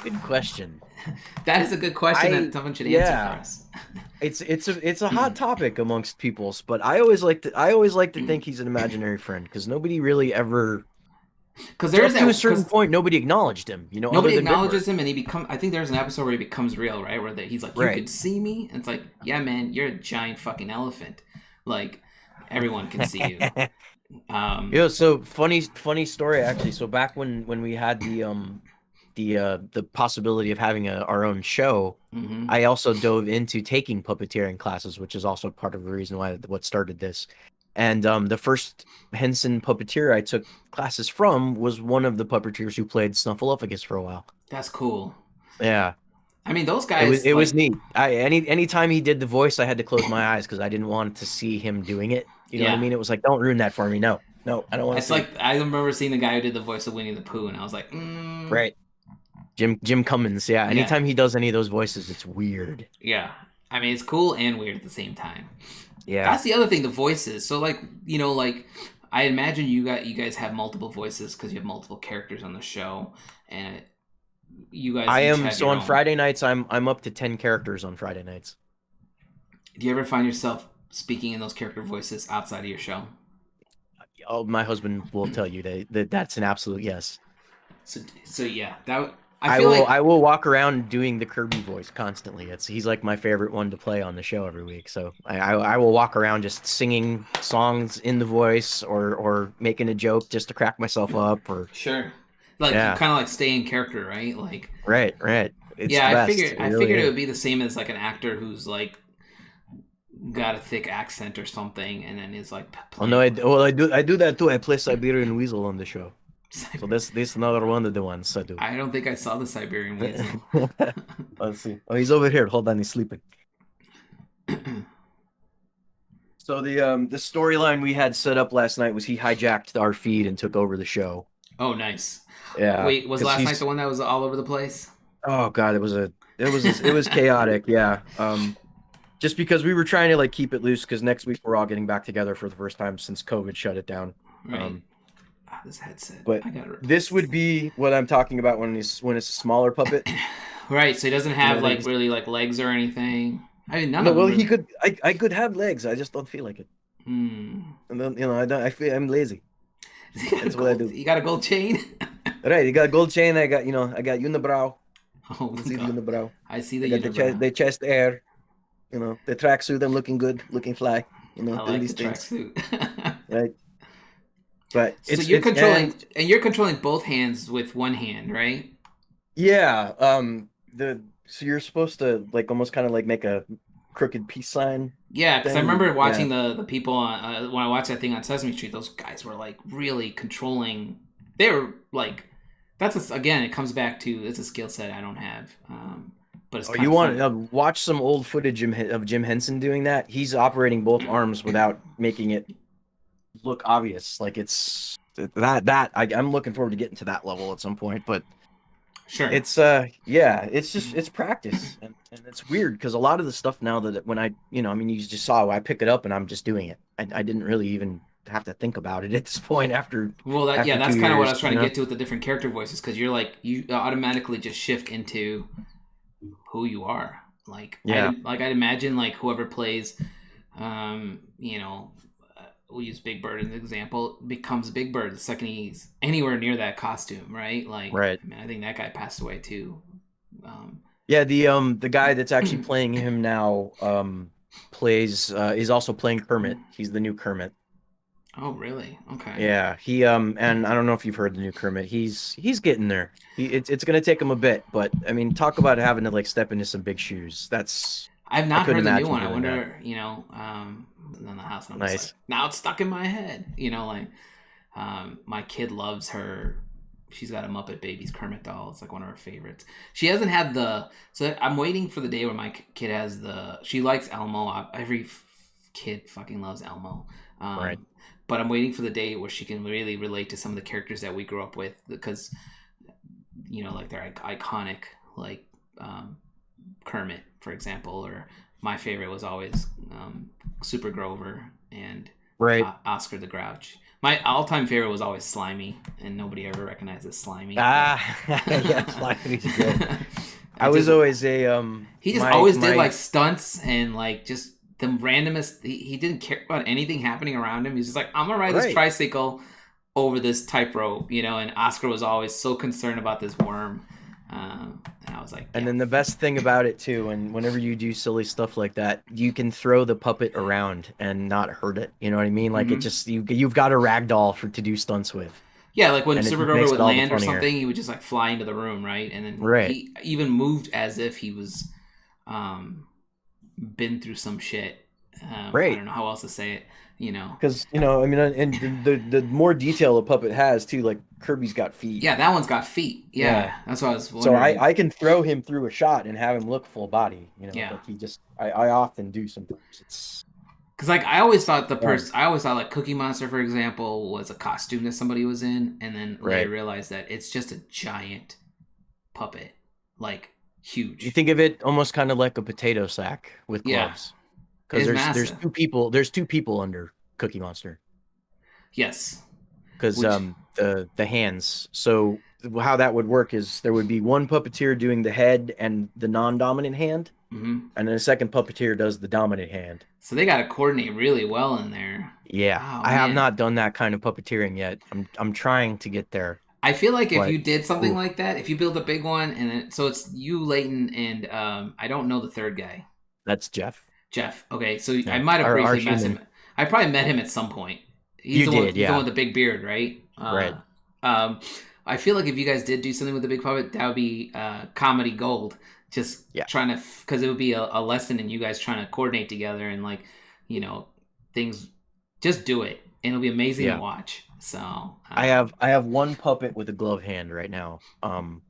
Good question. That is a good question that someone should answer for us. It's a hot topic amongst peoples, but I always like to think he's an imaginary friend because nobody really ever. Because there's to a certain point, nobody acknowledged him. Nobody acknowledges him, and I think there's an episode where he becomes real, right? Where he's like, "You could see me," and it's like, "Yeah, man, you're a giant fucking elephant. Like, everyone can see you." So funny story actually. So back when we had the possibility of having our own show, I also dove into taking puppeteering classes, which is also part of the reason what started this. And the first Henson puppeteer I took classes from was one of the puppeteers who played Snuffleupagus for a while. That's cool. Yeah. I mean, those guys. It was neat. Anytime he did the voice, I had to close my eyes because I didn't want to see him doing it. You know what I mean? It was like, don't ruin that for me. No, I don't want to. It's like I remember seeing the guy who did the voice of Winnie the Pooh, and I was like, right. Jim Cummins. Yeah. Anytime he does any of those voices, it's weird. Yeah. I mean, it's cool and weird at the same time. Yeah. That's the other thing, the voices. So, like, I imagine you guys have multiple voices because you have multiple characters on the show, and you guys. I am so on Friday nights. I'm up to 10 characters on Friday nights. Do you ever find yourself speaking in those character voices outside of your show? Oh, my husband will tell you that that's an absolute yes. So yeah, I feel I like will walk around doing the Kirby voice constantly. He's like my favorite one to play on the show every week. So I will walk around just singing songs in the voice or making a joke just to crack myself up or sure, like you yeah. kind of like stay in character, right? Like Right. It's yeah, the best. It I really figured it is. would be the same as like an actor who's like got a thick accent or something, and then is like Oh no, playing. I do that too. I play Siberian Weasel on the show. So this is another one of the ones I do. I don't think I saw the Siberian Weasel. Let's see. Oh, he's over here. Hold on, he's sleeping. So the storyline we had set up last night was he hijacked our feed and took over the show. Oh, nice. Yeah, Wait, was because last night he's the one that was all over the place? oh god, it was chaotic. Yeah, just because we were trying to like keep it loose because next week we're all getting back together for the first time since COVID shut it down. Right. This headset. But I gotta this would be what I'm talking about when it's a smaller puppet. Right, so he doesn't You have know, they like just really like legs or anything. I mean, none no. of them Well, he really. could. I could have legs. I just don't feel like it. Hmm. And then I don't. I feel I'm lazy. That's what I do. You got a gold chain? Right. You got a gold chain. I got I got unibrow. Oh You can see the god. unibrow. I see I the got unibrow. the chest air. The tracksuit. I'm looking good, looking fly. I Doing like the these things. tracksuit. Right. But So it's and you're controlling both hands with one hand, right? yeah. The so you're supposed to like almost kind of like make a crooked peace sign Yeah, because I thing. remember Yeah. watching the people on, when I watched that thing on Sesame Street. Those guys were like really controlling. They were like, again, it comes back to it's a skill set I don't have, but it's Oh, kind you of want fun. to watch some old footage of Jim Henson doing that? He's operating both arms without making it look obvious. Like it's I'm looking forward to getting to that level at some point. But Sure. it's yeah, it's practice and it's weird because a lot of the stuff now that when I I mean you just saw I pick it up and I'm just doing it. I didn't really even have to think about it at this point Well, after that's two kind of what I years. was trying to get to with the different character voices because you automatically just shift into who you are. Yeah. I'd imagine like whoever plays, you know, we'll use Big Bird as an example, becomes Big Bird the second he's anywhere near that costume, right? Like, Right. I mean, I think that guy passed away too. Um, Yeah, the guy that's actually playing him now plays is also playing Kermit. He's the new Kermit. oh, really? Okay. Yeah, he and I don't know if you've heard the new Kermit. He's getting there. It's gonna take him a bit, but I mean, talk about having to like step into some big shoes. I've I not couldn't heard the new imagine one. I doing that. wonder, in the house, and I'm just like, Nice. now it's stuck in my head. My kid loves her. She's got a Muppet Babies Kermit doll. It's like one of her favorites. She hasn't had so I'm waiting for the day where my kid has she likes Elmo. Every kid fucking loves Elmo. Right. But I'm waiting for the day where she can really relate to some of the characters that we grew up with because, like they're iconic, like Kermit, for example, or my favorite was always Super Grover and Right. Oscar the Grouch. My all-time favorite was always Slimy, and nobody ever recognizes Slimy. Ah, yeah, Slimy's great. I was just always a he just always did like stunts and like just the randomest. He didn't care about anything happening around him. He's just like, I'm gonna ride this right. tricycle over this tightrope, and Oscar was always so concerned about this worm. And I was like, yeah. And then the best thing about it too, and whenever you do silly stuff like that, you can throw the puppet around and not hurt it. You know what I mean? Like it just you've got a rag doll to do stunts with. Yeah, like when And it Super just Grover makes would it all the land or funnier. something, he would just like fly into the room, right? And then Right. he even moved as if he was been through some shit. Right. I don't know how else to say it. Because I mean, and the more detail a puppet has too, like Kirby's got feet. Yeah, that one's got feet. Yeah. That's what I was So wondering. I can throw him through a shot and have him look full body. Yeah. Like he just I often do sometimes. It's because like I always thought like Cookie Monster, for example, was a costume that somebody was in, and then they realized that it's just a giant puppet, like huge. You think of it almost kind of like a potato sack with gloves. Because there's two people under Cookie Monster. Yes. Because the hands. So how that would work is there would be one puppeteer doing the head and the non-dominant hand, Mm-hmm. And then the second puppeteer does the dominant hand. So they got to coordinate really well in there. Yeah, Oh I have man. not done that kind of puppeteering yet. I'm trying to get there, I feel like if but you did something oof, like that, if you build a big one, and then, so it's you, Leighton, and I don't know the third guy, that's Jeff. Jeff. Okay, so I Yeah, might have our briefly met human. him. I probably met him at some point. You did, He's the one yeah, with the big beard, right? right. Um, I feel like if you guys did do something with the big puppet, that would be comedy gold. Just Yeah, trying to, because it would be a lesson in you guys trying to coordinate together and like, you know, things. Just do it, and it'll be amazing to yeah. watch. So I have one puppet with a glove hand right now. And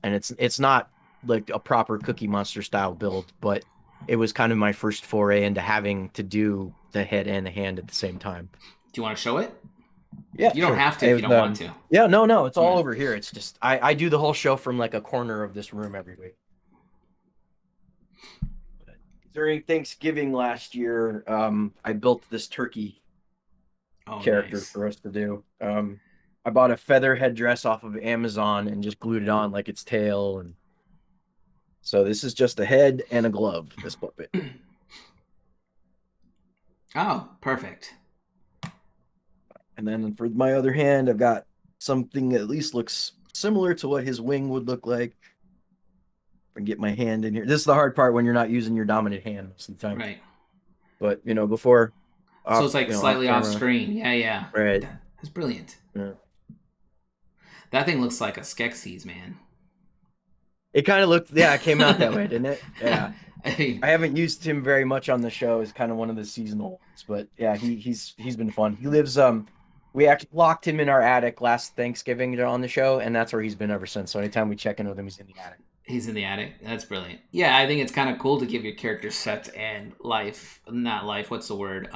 it's not like a proper Cookie Monster style build, but it was kind of my first foray into having to do the head and the hand at the same time. do you want to show it? Yeah, You don't sure. have to if you don't want to. Yeah, no, it's all Yeah. over here. It's just I do the whole show from like a corner of this room every week. During Thanksgiving last year, I built this turkey character Nice. for us to do. I bought a feather headdress off of Amazon and just glued it on like its tail, and so this is just a head and a glove, this puppet. Oh, perfect. And then for my other hand, I've got something that at least looks similar to what his wing would look like. I can get my hand in here. This is the hard part when you're not using your dominant hand most of the time. Right. But before So it's like slightly off screen. Yeah. Right. That's brilliant. Yeah. That thing looks like a Skeksis, man. It kind of looked, yeah, it came out that way, didn't it? Yeah. I mean, I haven't used him very much on the show as kind of one of the seasonal ones, but yeah, he's been fun. He lives we actually locked him in our attic last Thanksgiving on the show, and that's where he's been ever since. So anytime we check in with him, he's in the attic. he's in the attic. That's brilliant. Yeah, I think it's kind of cool to give your character sets and life, not life. What's the word?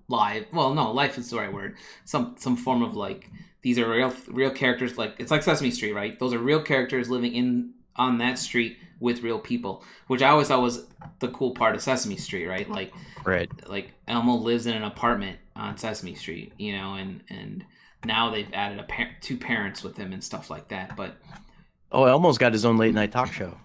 Live. Well, no, life is the right word. Some form of like these are real characters. Like it's like Sesame Street, right? Those are real characters living on that street with real people, which I always thought was the cool part of Sesame Street, right? Like Elmo lives in an apartment on Sesame Street, and now they've added two parents with him and stuff like that. But Elmo's got his own late night talk show.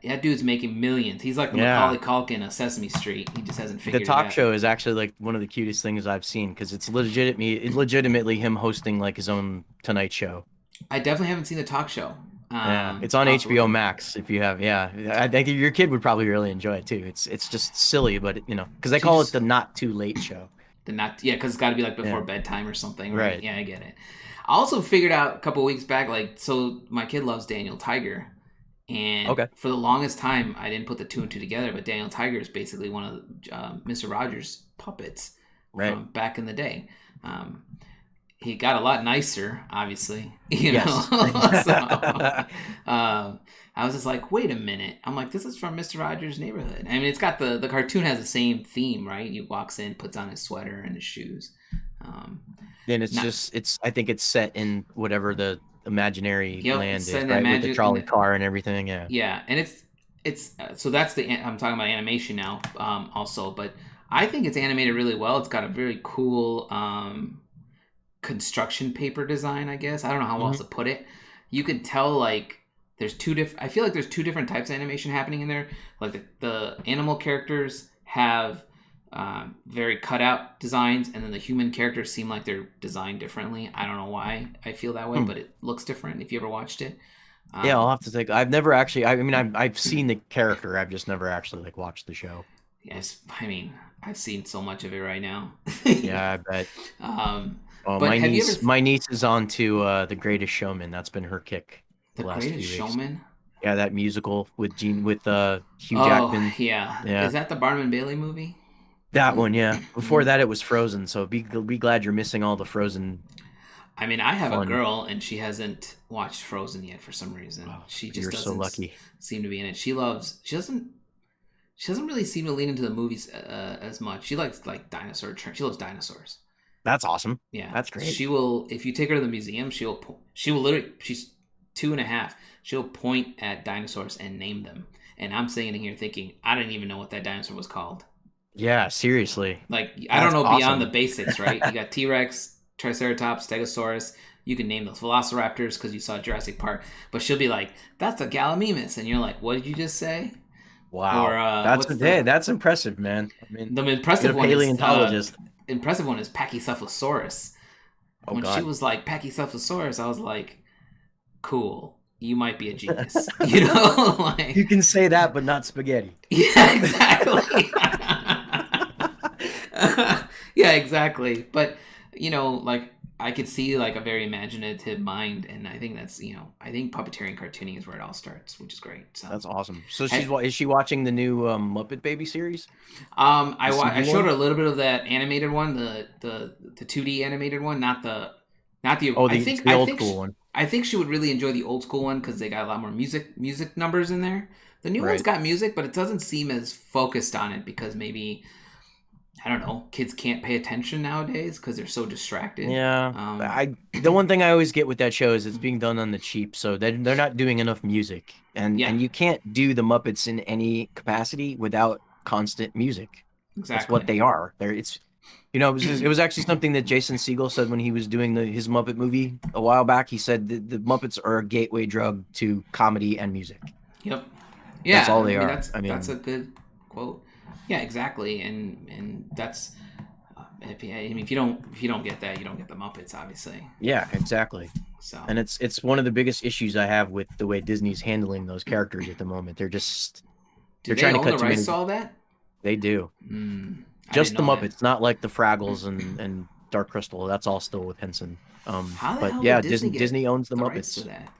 that dude's making millions. He's like the Macaulay Culkin of Sesame Street. He just hasn't figured it out. The talk show is actually like one of the cutest things I've seen because it's legitimately him hosting like his own Tonight Show. I definitely haven't seen the talk show. Yeah, it's on HBO Max if you have. Yeah, I think your kid would probably really enjoy it too. It's just silly, but because they call it the Not Too Late Show. Because it's got to be like before bedtime or something, right? Yeah, I get it. I also figured out a couple weeks back, so my kid loves Daniel Tiger, and for the longest time I didn't put the two and two together, but Daniel Tiger is basically one of Mr. Rogers' puppets from back in the day. He got a lot nicer, obviously, Yes. So, I was just like, wait a minute. I'm like, this is from Mr. Rogers' Neighborhood. I mean, it's got the cartoon has the same theme, right? He walks in, puts on his sweater and his shoes. Then I think it's set in whatever the imaginary land is, right? With the trolley car and everything. Yeah. Yeah, and it's so that's I'm talking about animation now, also, but I think it's animated really well. It's got a very cool construction paper design, I guess. I don't know how else to put it. You can tell like there's I feel like there's two different types of animation happening in there. Like the animal characters have very cutout designs, and then the human characters seem like they're designed differently. I don't know why I feel that way, but it looks different if you ever watched it. Yeah, I'll have to take. I've never actually. I mean, I've seen the character. I've just never actually like watched the show. Yes, I mean, I've seen so much of it right now. Yeah, I bet. But my niece is on to The Greatest Showman. That's been her kick. The Greatest Showman. Yeah, that musical with Hugh Jackman. Yeah. Is that the Barnum and Bailey movie? That one, yeah. Before that, it was Frozen. So be glad you're missing all the Frozen. I mean, I have a girl, and she hasn't watched Frozen yet for some reason. Oh, she just doesn't so lucky. Seem to be in it. She doesn't really seem to lean into the movies as much. She likes like dinosaur. She loves dinosaurs. That's awesome. Yeah, that's great. She will, if you take her to the museum, she will literally. She's 2.5. She'll point at dinosaurs and name them. And I'm sitting here thinking, I didn't even know what that dinosaur was called. Yeah, seriously. Like, I don't know beyond the basics, right? You got T-Rex, Triceratops, Stegosaurus. You can name those Velociraptors because you saw Jurassic Park. But she'll be like, that's a Gallimimus. And you're like, what did you just say? Or Wow, what's the that's impressive, man. I mean, the get a paleontologist. impressive one is Pachycephalosaurus. Oh When she God, was like Pachycephalosaurus, I was like, cool, you might be a genius. You know, you like can say that, but not spaghetti. yeah, exactly. Yeah, exactly. But like I could see like a very imaginative mind, and I think that's I think puppeteering cartooning is where it all starts, which is great. So, That's awesome. So have, is she watching the new Muppet Baby series, the I CG showed one? her a little bit of that animated one, the 2D animated one, not the. Oh, it's the old school one, I think she would really enjoy the old school one because they got a lot more music numbers in there. The new one's right? got music, but it doesn't seem as focused on it because maybe I don't know, kids can't pay attention nowadays because they're so distracted. Yeah, the one thing I always get with that show is it's being done on the cheap, so they're not doing enough music, Yeah, and you can't do the Muppets in any capacity without constant music. That's what exactly. they are. It was actually something that Jason Segel said when he was doing his Muppet movie a while back. He said the Muppets are a gateway drug to comedy and music. Yep. That's Yeah, all I they mean are. I that's a mean, good quote. Yeah, exactly. And that's if you don't get that, you don't get the Muppets, obviously. yeah, exactly. So, And it's one of the biggest issues I have with the way Disney's handling those characters at the moment. do They're they trying to own cut the too rights many. to all that? They do. I didn't Just the know that. Muppets, not like the Fraggles and Dark Crystal. That's all still with Henson. How the But hell yeah, did Disney get Disney owns the the rights to Muppets. that?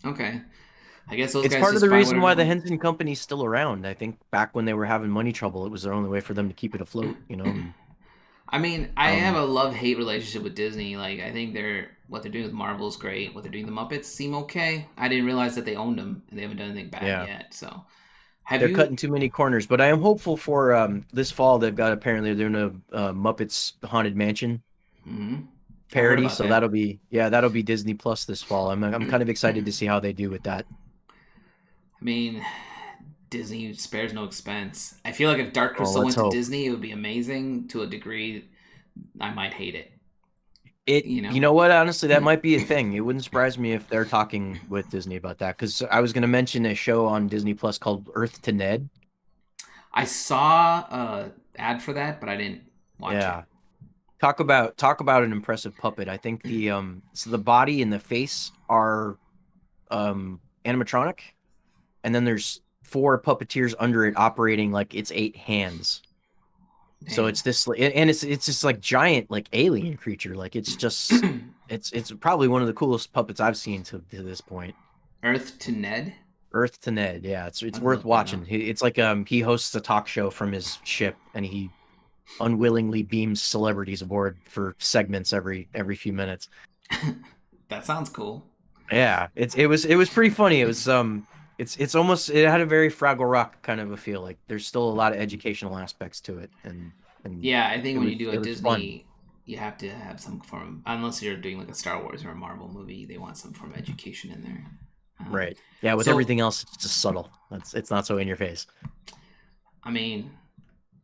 Okay. I guess those It's guys part of just the buy reason whatever why they the want. Henson Company's still around. I think back when they were having money trouble, it was their only way for them to keep it afloat, you know. And, I mean, I have um, a love-hate relationship with Disney. Like, I think what they're doing with Marvel is great. What they're doing with the Muppets seem okay. I didn't realize that they owned them and they haven't done anything bad yeah, yet. So, have they're you? cutting too many corners. But I am hopeful for this fall. Apparently they're doing a Muppets Haunted Mansion hmm I heard parody, about so that. that'll be Disney Plus this fall. I'm kind of excited to see how they do with that. I mean, Disney spares no expense. I feel like if Dark Well, Crystal let's went to hope. Disney, it would be amazing to a degree. I might hate it. You You know, know what? Honestly, that might be a thing. It wouldn't surprise me if they're talking with Disney about that because I was going to mention a show on Disney Plus called Earth to Ned. I saw a ad for that, but I didn't watch it. Yeah, talk about an impressive puppet. I think the body and the face are animatronic, and then there's four puppeteers under it operating like it's eight hands. So Dang. it's this, and it's this like giant like alien creature. Like it's probably one of the coolest puppets I've seen to this point. Earth to Ned. Earth to Ned, yeah, I it's have to worth look that watching. up. It's like he hosts a talk show from his ship, and he unwillingly beams celebrities aboard for segments every few minutes. That sounds cool. Yeah, it was pretty funny. It's almost it had a very Fraggle Rock kind of a feel. Like there's still a lot of educational aspects to it, and Yeah, I think when you do a it was fun. Disney, you have to have some form. Unless you're doing like a Star Wars or a Marvel movie, they want some form of education in there. Right. Yeah, with So everything else, it's just subtle. It's not so in your face. I mean,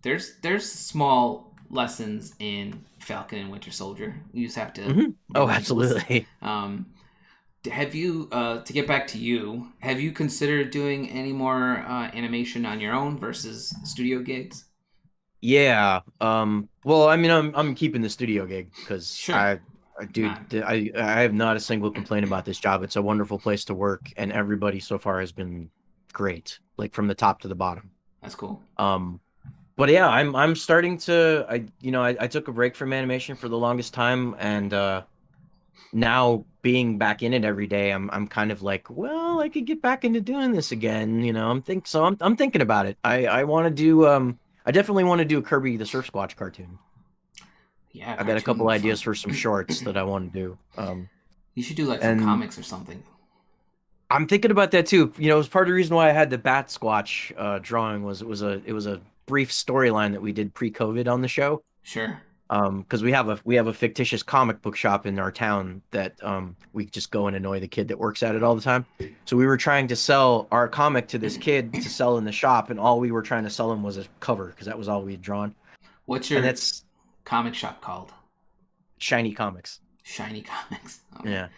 there's small lessons in Falcon and Winter Soldier. You just have to be Oh, willing to listen. absolutely. Have you to get back to you? Have you considered doing any more animation on your own versus studio gigs? Yeah. Well, I mean, I'm keeping the studio gig because Sure. dude, Not I have not a single complaint about this job. It's a wonderful place to work, and everybody so far has been great, like from the top to the bottom. that's cool. Um, but yeah, I'm starting to I took a break from animation for the longest time, and now being back in it every day, I'm kind of like, well, I could get back into doing this again. I'm thinking about it. I want to do I definitely want to do a Kirby the Surf Squatch cartoon. Yeah, I've got a cartoon couple would be ideas fun. for some shorts that I want to do. You should do like some And comics or something. I'm thinking about that too. It was part of the reason why I had the Bat Squatch drawing was it was a brief storyline that we did pre-COVID on the show. Sure. Because we have a fictitious comic book shop in our town that we just go and annoy the kid that works at it all the time. So we were trying to sell our comic to this kid to sell in the shop, and all we were trying to sell him was a cover because that was all we had drawn. What's And your that's comic shop called? Shiny Comics. Shiny Comics. Okay. Yeah.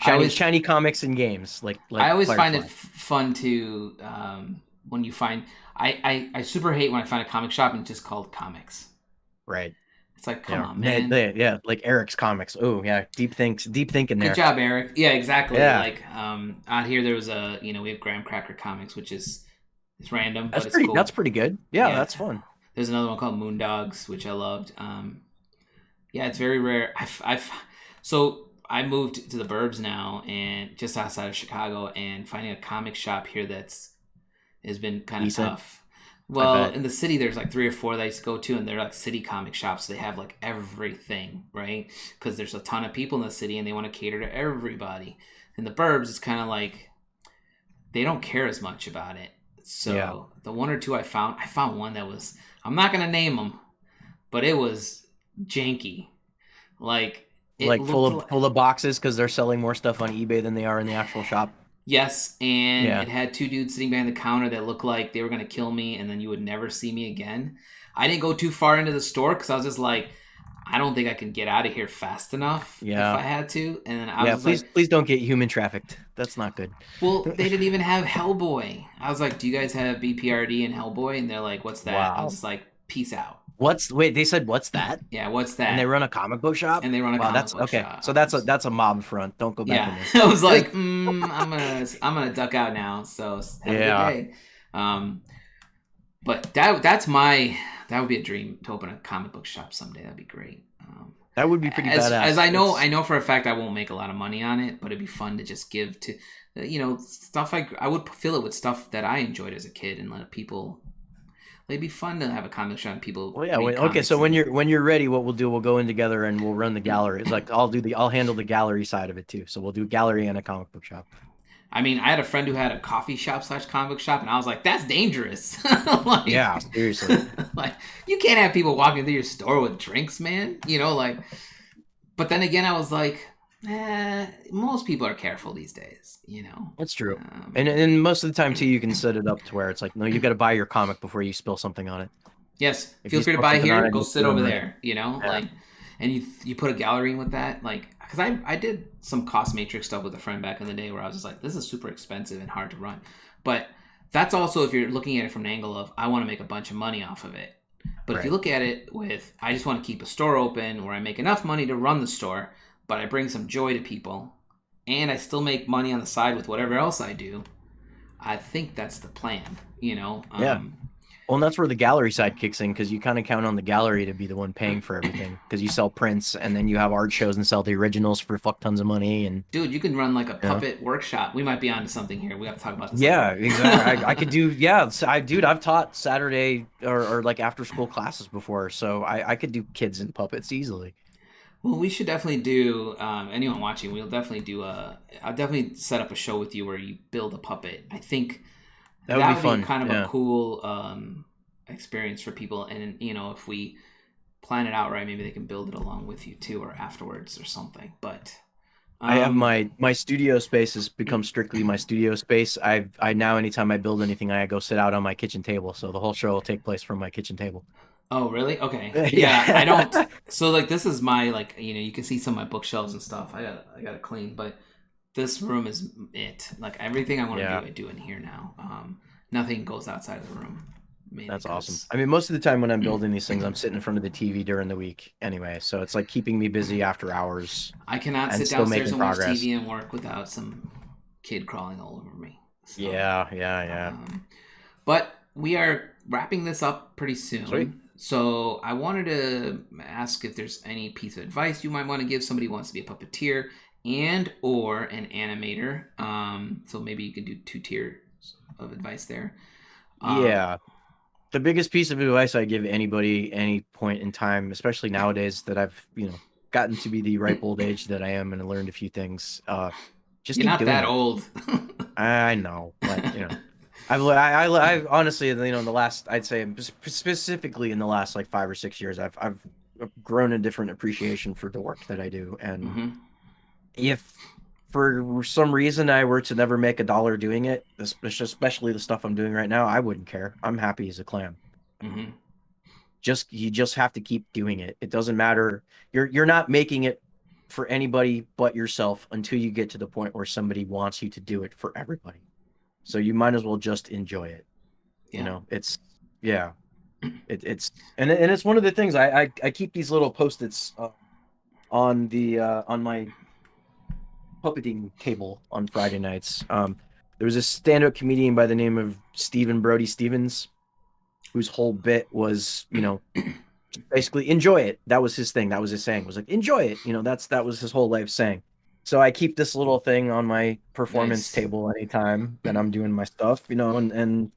I always Shiny comics and games I like always find it Firefly. fun to when you find I super hate when I find a comic shop and it's just called comics. Right. It's like, come Yeah. on, man. Yeah. Like Eric's comics. Oh yeah. Deep thinking Good there. job, Eric. Yeah, exactly. Yeah. Like out here there was a we have Graham Cracker Comics, which is it's random, but That's it's pretty. cool. That's pretty good. Yeah, Yeah. that's fun. There's another one called Moondogs, which I loved. Yeah, it's very rare. So I moved to the burbs now, and just outside of Chicago, and finding a comic shop here that's has been kind of Decent. tough. I Well, bet. in the city, there's like 3 or 4 that I used to go to, and they're like city comic shops. So they have like everything, right? Because there's a ton of people in the city, and they want to cater to everybody. In the burbs, it's kind of like they don't care as much about it. So Yeah. the 1 or 2 I found one that was I'm not gonna name them, but it was janky. Like it Like looked like full of boxes because they're selling more stuff on eBay than they are in the actual shop. yes, and Yeah. it had 2 dudes sitting behind the counter that looked like they were gonna kill me, and then you would never see me again. I didn't go too far into the store because I was just like, I don't think I can get out of here fast enough if Yeah. I had to. And then I Yeah. was like, Please don't get human trafficked. That's not good. well, they didn't even have Hellboy. I was like, do you guys have BPRD and Hellboy? And they're like, what's that? I was Wow. just like, peace out. Wait, they said what's that? Yeah, what's And they that? run a comic book shop? And they run a Wow, comic that's book okay. shop. So that's a mob front. Don't go back in Yeah, there. I was like, I'm gonna duck out now. So have a good Yeah. day. But that would be a dream to open a comic book shop someday. That'd be great. That would be pretty badass. As I know for a fact I won't make a lot of money on it, but it'd be fun to just give to, stuff I would fill it with stuff that I enjoyed as a kid and let people. It'd be fun to have a comic shop and people. Well, yeah. read Okay. So comics when you're ready, what we'll do, we'll go in together and we'll run the gallery. It's like I'll handle the gallery side of it too. So we'll do gallery and a comic book shop. I mean, I had a friend who had a coffee shop / comic book shop, and I was like, that's dangerous. Like, Yeah, seriously. like you can't have people walking through your store with drinks, man. Like. But then again, I was like, most people are careful these days. That's true. And most of the time too, you can set it up to where it's like, no, you got to buy your comic before you spill something on it. Yes, If feel you free to spill buy something on here. it, Go you sit spill over it. there. Yeah. Like, and you put a gallery in with that, like, because I did some cost matrix stuff with a friend back in the day where I was just like, this is super expensive and hard to run, but that's also if you're looking at it from an angle of I want to make a bunch of money off of it. But if you look at it with I just want to keep a store open where I make enough money to run the store, but I bring some joy to people, and I still make money on the side with whatever else I do. I think that's the plan. Yeah. Well, and that's where the gallery side kicks in because you kind of count on the gallery to be the one paying for everything because you sell prints and then you have art shows and sell the originals for fuck tons of money. And dude, you can run like a puppet workshop. We might be onto something here. We have to talk about this. Yeah, exactly. I could do. Yeah, I've taught Saturday or like after school classes before, so I could do kids and puppets easily. Well, we should definitely do. Anyone watching, we'll definitely do I'll definitely set up a show with you where you build a puppet. I think that would be fun. Kind of a cool experience for people. And if we plan it out right, maybe they can build it along with you too, or afterwards or something. But I have my studio space has become strictly my studio space. I now anytime I build anything, I go sit out on my kitchen table. So the whole show will take place from my kitchen table. Oh, really? Okay. Yeah, I don't. So like, this is my you can see some of my bookshelves and stuff. I got to clean, but this room is it. Like everything I want to do, I do in here now. Nothing goes outside of the room. That's awesome. I mean, most of the time when I'm building these things, I'm sitting in front of the TV during the week anyway. So it's like keeping me busy after hours. I cannot sit downstairs and watch TV and work without some kid crawling all over me. So, yeah. But we are wrapping this up pretty soon. Sweet. So I wanted to ask if there's any piece of advice you might want to give somebody who wants to be a puppeteer and or an animator. So maybe you can do 2 tiers of advice there. Yeah. The biggest piece of advice I give anybody any point in time, especially nowadays that I've, gotten to be the ripe old age that I am and learned a few things. Just You're not that old. I know, but I've honestly, in the last, I'd say specifically in the last like 5 or 6 years, I've grown a different appreciation for the work that I do. And if for some reason I were to never make $1 doing it, especially the stuff I'm doing right now, I wouldn't care. I'm happy as a clam. Mm-hmm. You just have to keep doing it. It doesn't matter. You're not making it for anybody but yourself until you get to the point where somebody wants you to do it for everybody. So you might as well just enjoy it. Yeah. It's yeah. It's and it's one of the things I keep these little post-its on the on my puppeting table on Friday nights. There was a stand-up comedian by the name of Stephen Brody Stevens, whose whole bit was, basically enjoy it. That was his thing. That was his saying. Was like enjoy it. That was his whole life saying. So I keep this little thing on my performance Nice. table anytime that I'm doing my stuff, and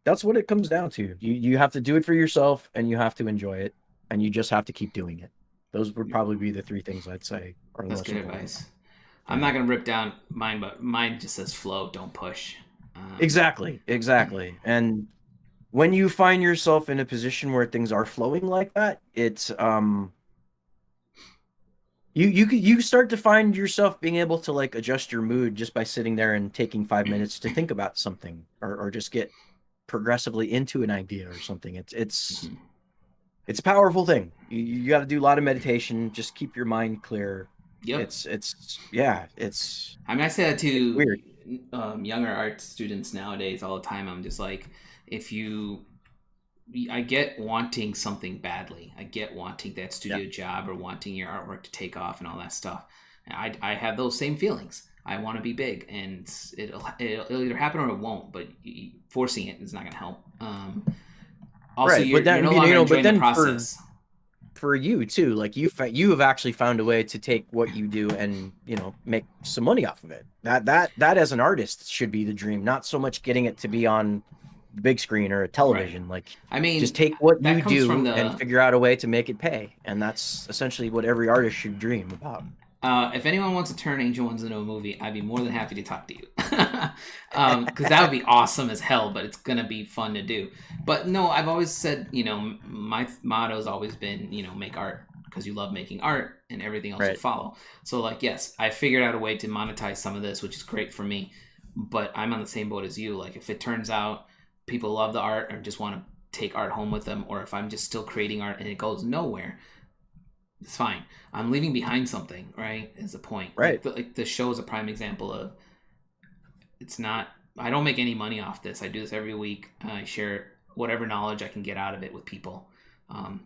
that's what it comes down to. You have to do it for yourself and you have to enjoy it and you just have to keep doing it. Those would probably be the three things I'd say are the That's most good important. advice. I'm Yeah. not gonna rip down mine, but mine just says flow, don't push. Um, Exactly. And when you find yourself in a position where things are flowing like that, it's you start to find yourself being able to like adjust your mood just by sitting there and taking 5 minutes to think about something or just get progressively into an idea or something. mhm. It's a powerful thing. You got to do a lot of meditation. Just keep your mind clear. Yep. It's yeah. I mean, I say that It's to weird. younger art students nowadays all the time. I'm just like, if you, I get wanting something badly. I get wanting that Yeah. studio job or wanting your artwork to take off and all that stuff. I have those same feelings. I want to be big, and it'll either happen or it won't. But forcing it is not going to help. Also, Right. But you're then no longer but enjoying the then process. for you too, like you have actually found a way to take what you do and make some money off of it. That as an artist should be the dream, not so much getting it to be on the big screen or a Right. television. Like I just mean, take what that you comes from do and the. figure out a way to make it pay. And that's essentially what every artist should dream about. If anyone wants to turn Angel Ones into a movie, I'd be more than happy to talk to you. Because that would be awesome as hell, but it's going to be fun to do. But no, I've always said, my motto has always been, make art because you love making art and everything else will Right. follow. So, like, yes, I figured out a way to monetize some of this, which is great for me. But I'm on the same boat as you. Like, if it turns out people love the art or just want to take art home with them, or if I'm just still creating art and it goes nowhere, it's fine. I'm leaving behind something, right? Is the point. Right. Like the show is a prime example of it's not. I don't make any money off this. I do this every week. I share whatever knowledge I can get out of it with people. Um,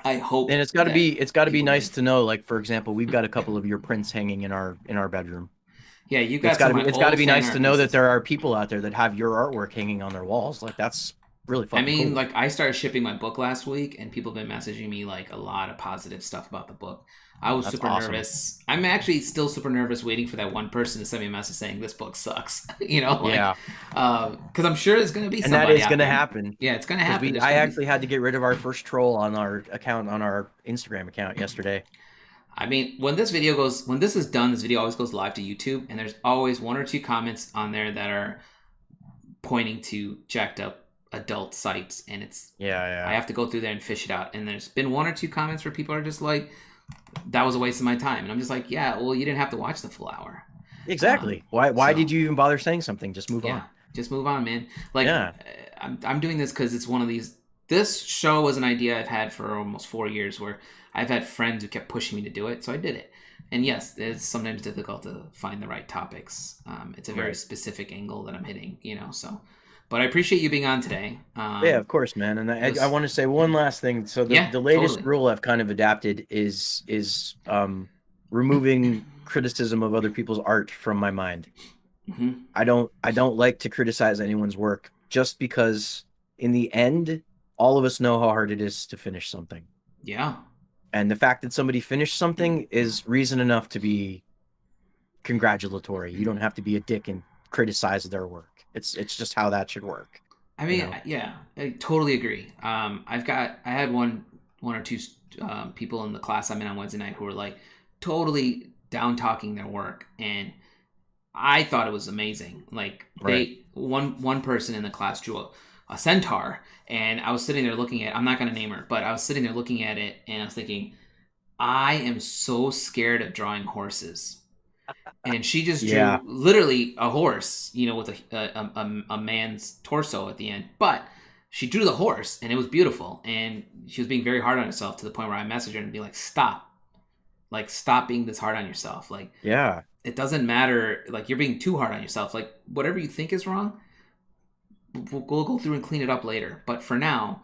I hope And that it's got to be people nice learn. to know, like for example, we've got a couple of your prints hanging in our bedroom. Yeah, you got some of my It's got to old be fan nice to art know that pieces. there are people out there that have your artwork hanging on their walls. Like that's really I fucking mean, cool. like I started shipping my book last week, and people have been messaging me like a lot of positive stuff about the book. I was That's super awesome. nervous. I'm actually still super nervous, waiting for that one person to send me a message saying this book sucks. Yeah. Because I'm sure there's gonna be And that somebody is out going to there. happen Yeah, it's gonna because happen. There's I gonna be. actually had to get rid of our first troll on our account on our Instagram account yesterday. I mean, when this is done, this video always goes live to YouTube, and there's always one or two comments on there that are pointing to jacked up adult sites, and I Yeah. have to go through there and fish it out. And there's been one or two comments where people are just like, "That was a waste of my time," and I'm just like, "Yeah, well, you didn't have to watch the full hour." Exactly. Why So did you even bother saying something? Just move yeah, on. just move on, man. Like Yeah. I'm doing this because it's one of these. This show was an idea I've had for almost 4 years, where I've had friends who kept pushing me to do it, so I did it. And yes, it's sometimes difficult to find the right topics. It's a very Right. specific angle that I'm hitting, So, but I appreciate you being on today. Yeah, of course, man. And It I was, want to say one last thing. So yeah, the latest totally. rule I've kind of adapted is removing criticism of other people's art from my mind. Hmm. I don't like to criticize anyone's work just because in the end, all of us know how hard it is to finish something. Yeah, And the fact that somebody finished something is reason enough to be congratulatory. You don't have to be a dick and criticize their work. It's just how that should work, I you mean, know. yeah, I totally agree. I had one or two people in the class I'm in on Wednesday night who were like totally down talking their work, and I thought it was amazing. Like Right. one person in the class drew a centaur, and I was sitting there looking at. I'm not gonna name her, but I was sitting there looking at it, and I was thinking, I am so scared of drawing horses. And she just Yeah. drew literally a horse, with a man's torso at the end. But she drew the horse, and it was beautiful. And she was being very hard on herself to the point where I messaged her and be like, stop being this hard on yourself. Like, Yeah. it doesn't matter. Like, you're being too hard on yourself. Like, whatever you think is wrong, we'll go through and clean it up later. But for now,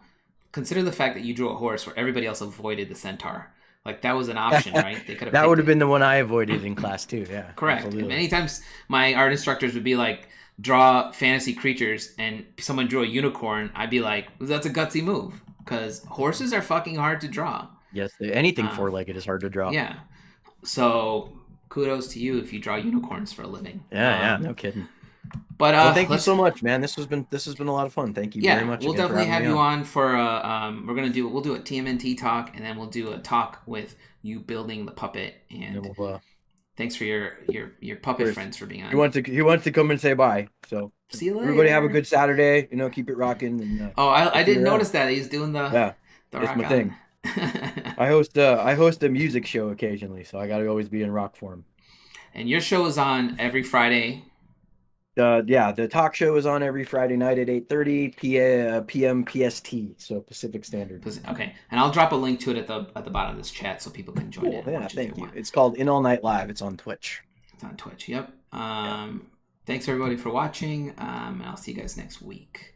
consider the fact that you drew a horse where everybody else avoided the centaur. Like, that was an option, right? They could have that would have it. been the one I avoided in class too. Yeah, Correct. absolutely. And many times my art instructors would be like, draw fantasy creatures, and someone drew a unicorn. I'd be like, that's a gutsy move, because horses are fucking hard to draw. Yes, anything four-legged is hard to draw. Yeah. So kudos to you if you draw unicorns for a living. Yeah, no kidding. But well, thank you so much, man. This has been a lot of fun. Thank you very much. We'll definitely have you on for we'll do a TMNT talk, and then we'll do a talk with you building the puppet. And thanks for your puppet friends for being on. He wants to come and say bye. So see you later. Everybody have a good Saturday. Keep it rocking. And, I didn't notice that he's doing the that's my thing. I host a music show occasionally, so I got to always be in rock form. And your show is on every Friday. The talk show is on every Friday night at 8:30 p.m. PST, so Pacific Standard. Okay, and I'll drop a link to it at the bottom of this chat so people can join it. Yeah, thank you. It's called In All Night Live. It's on Twitch. It's on Twitch. Yep. Thanks everybody for watching. And I'll see you guys next week.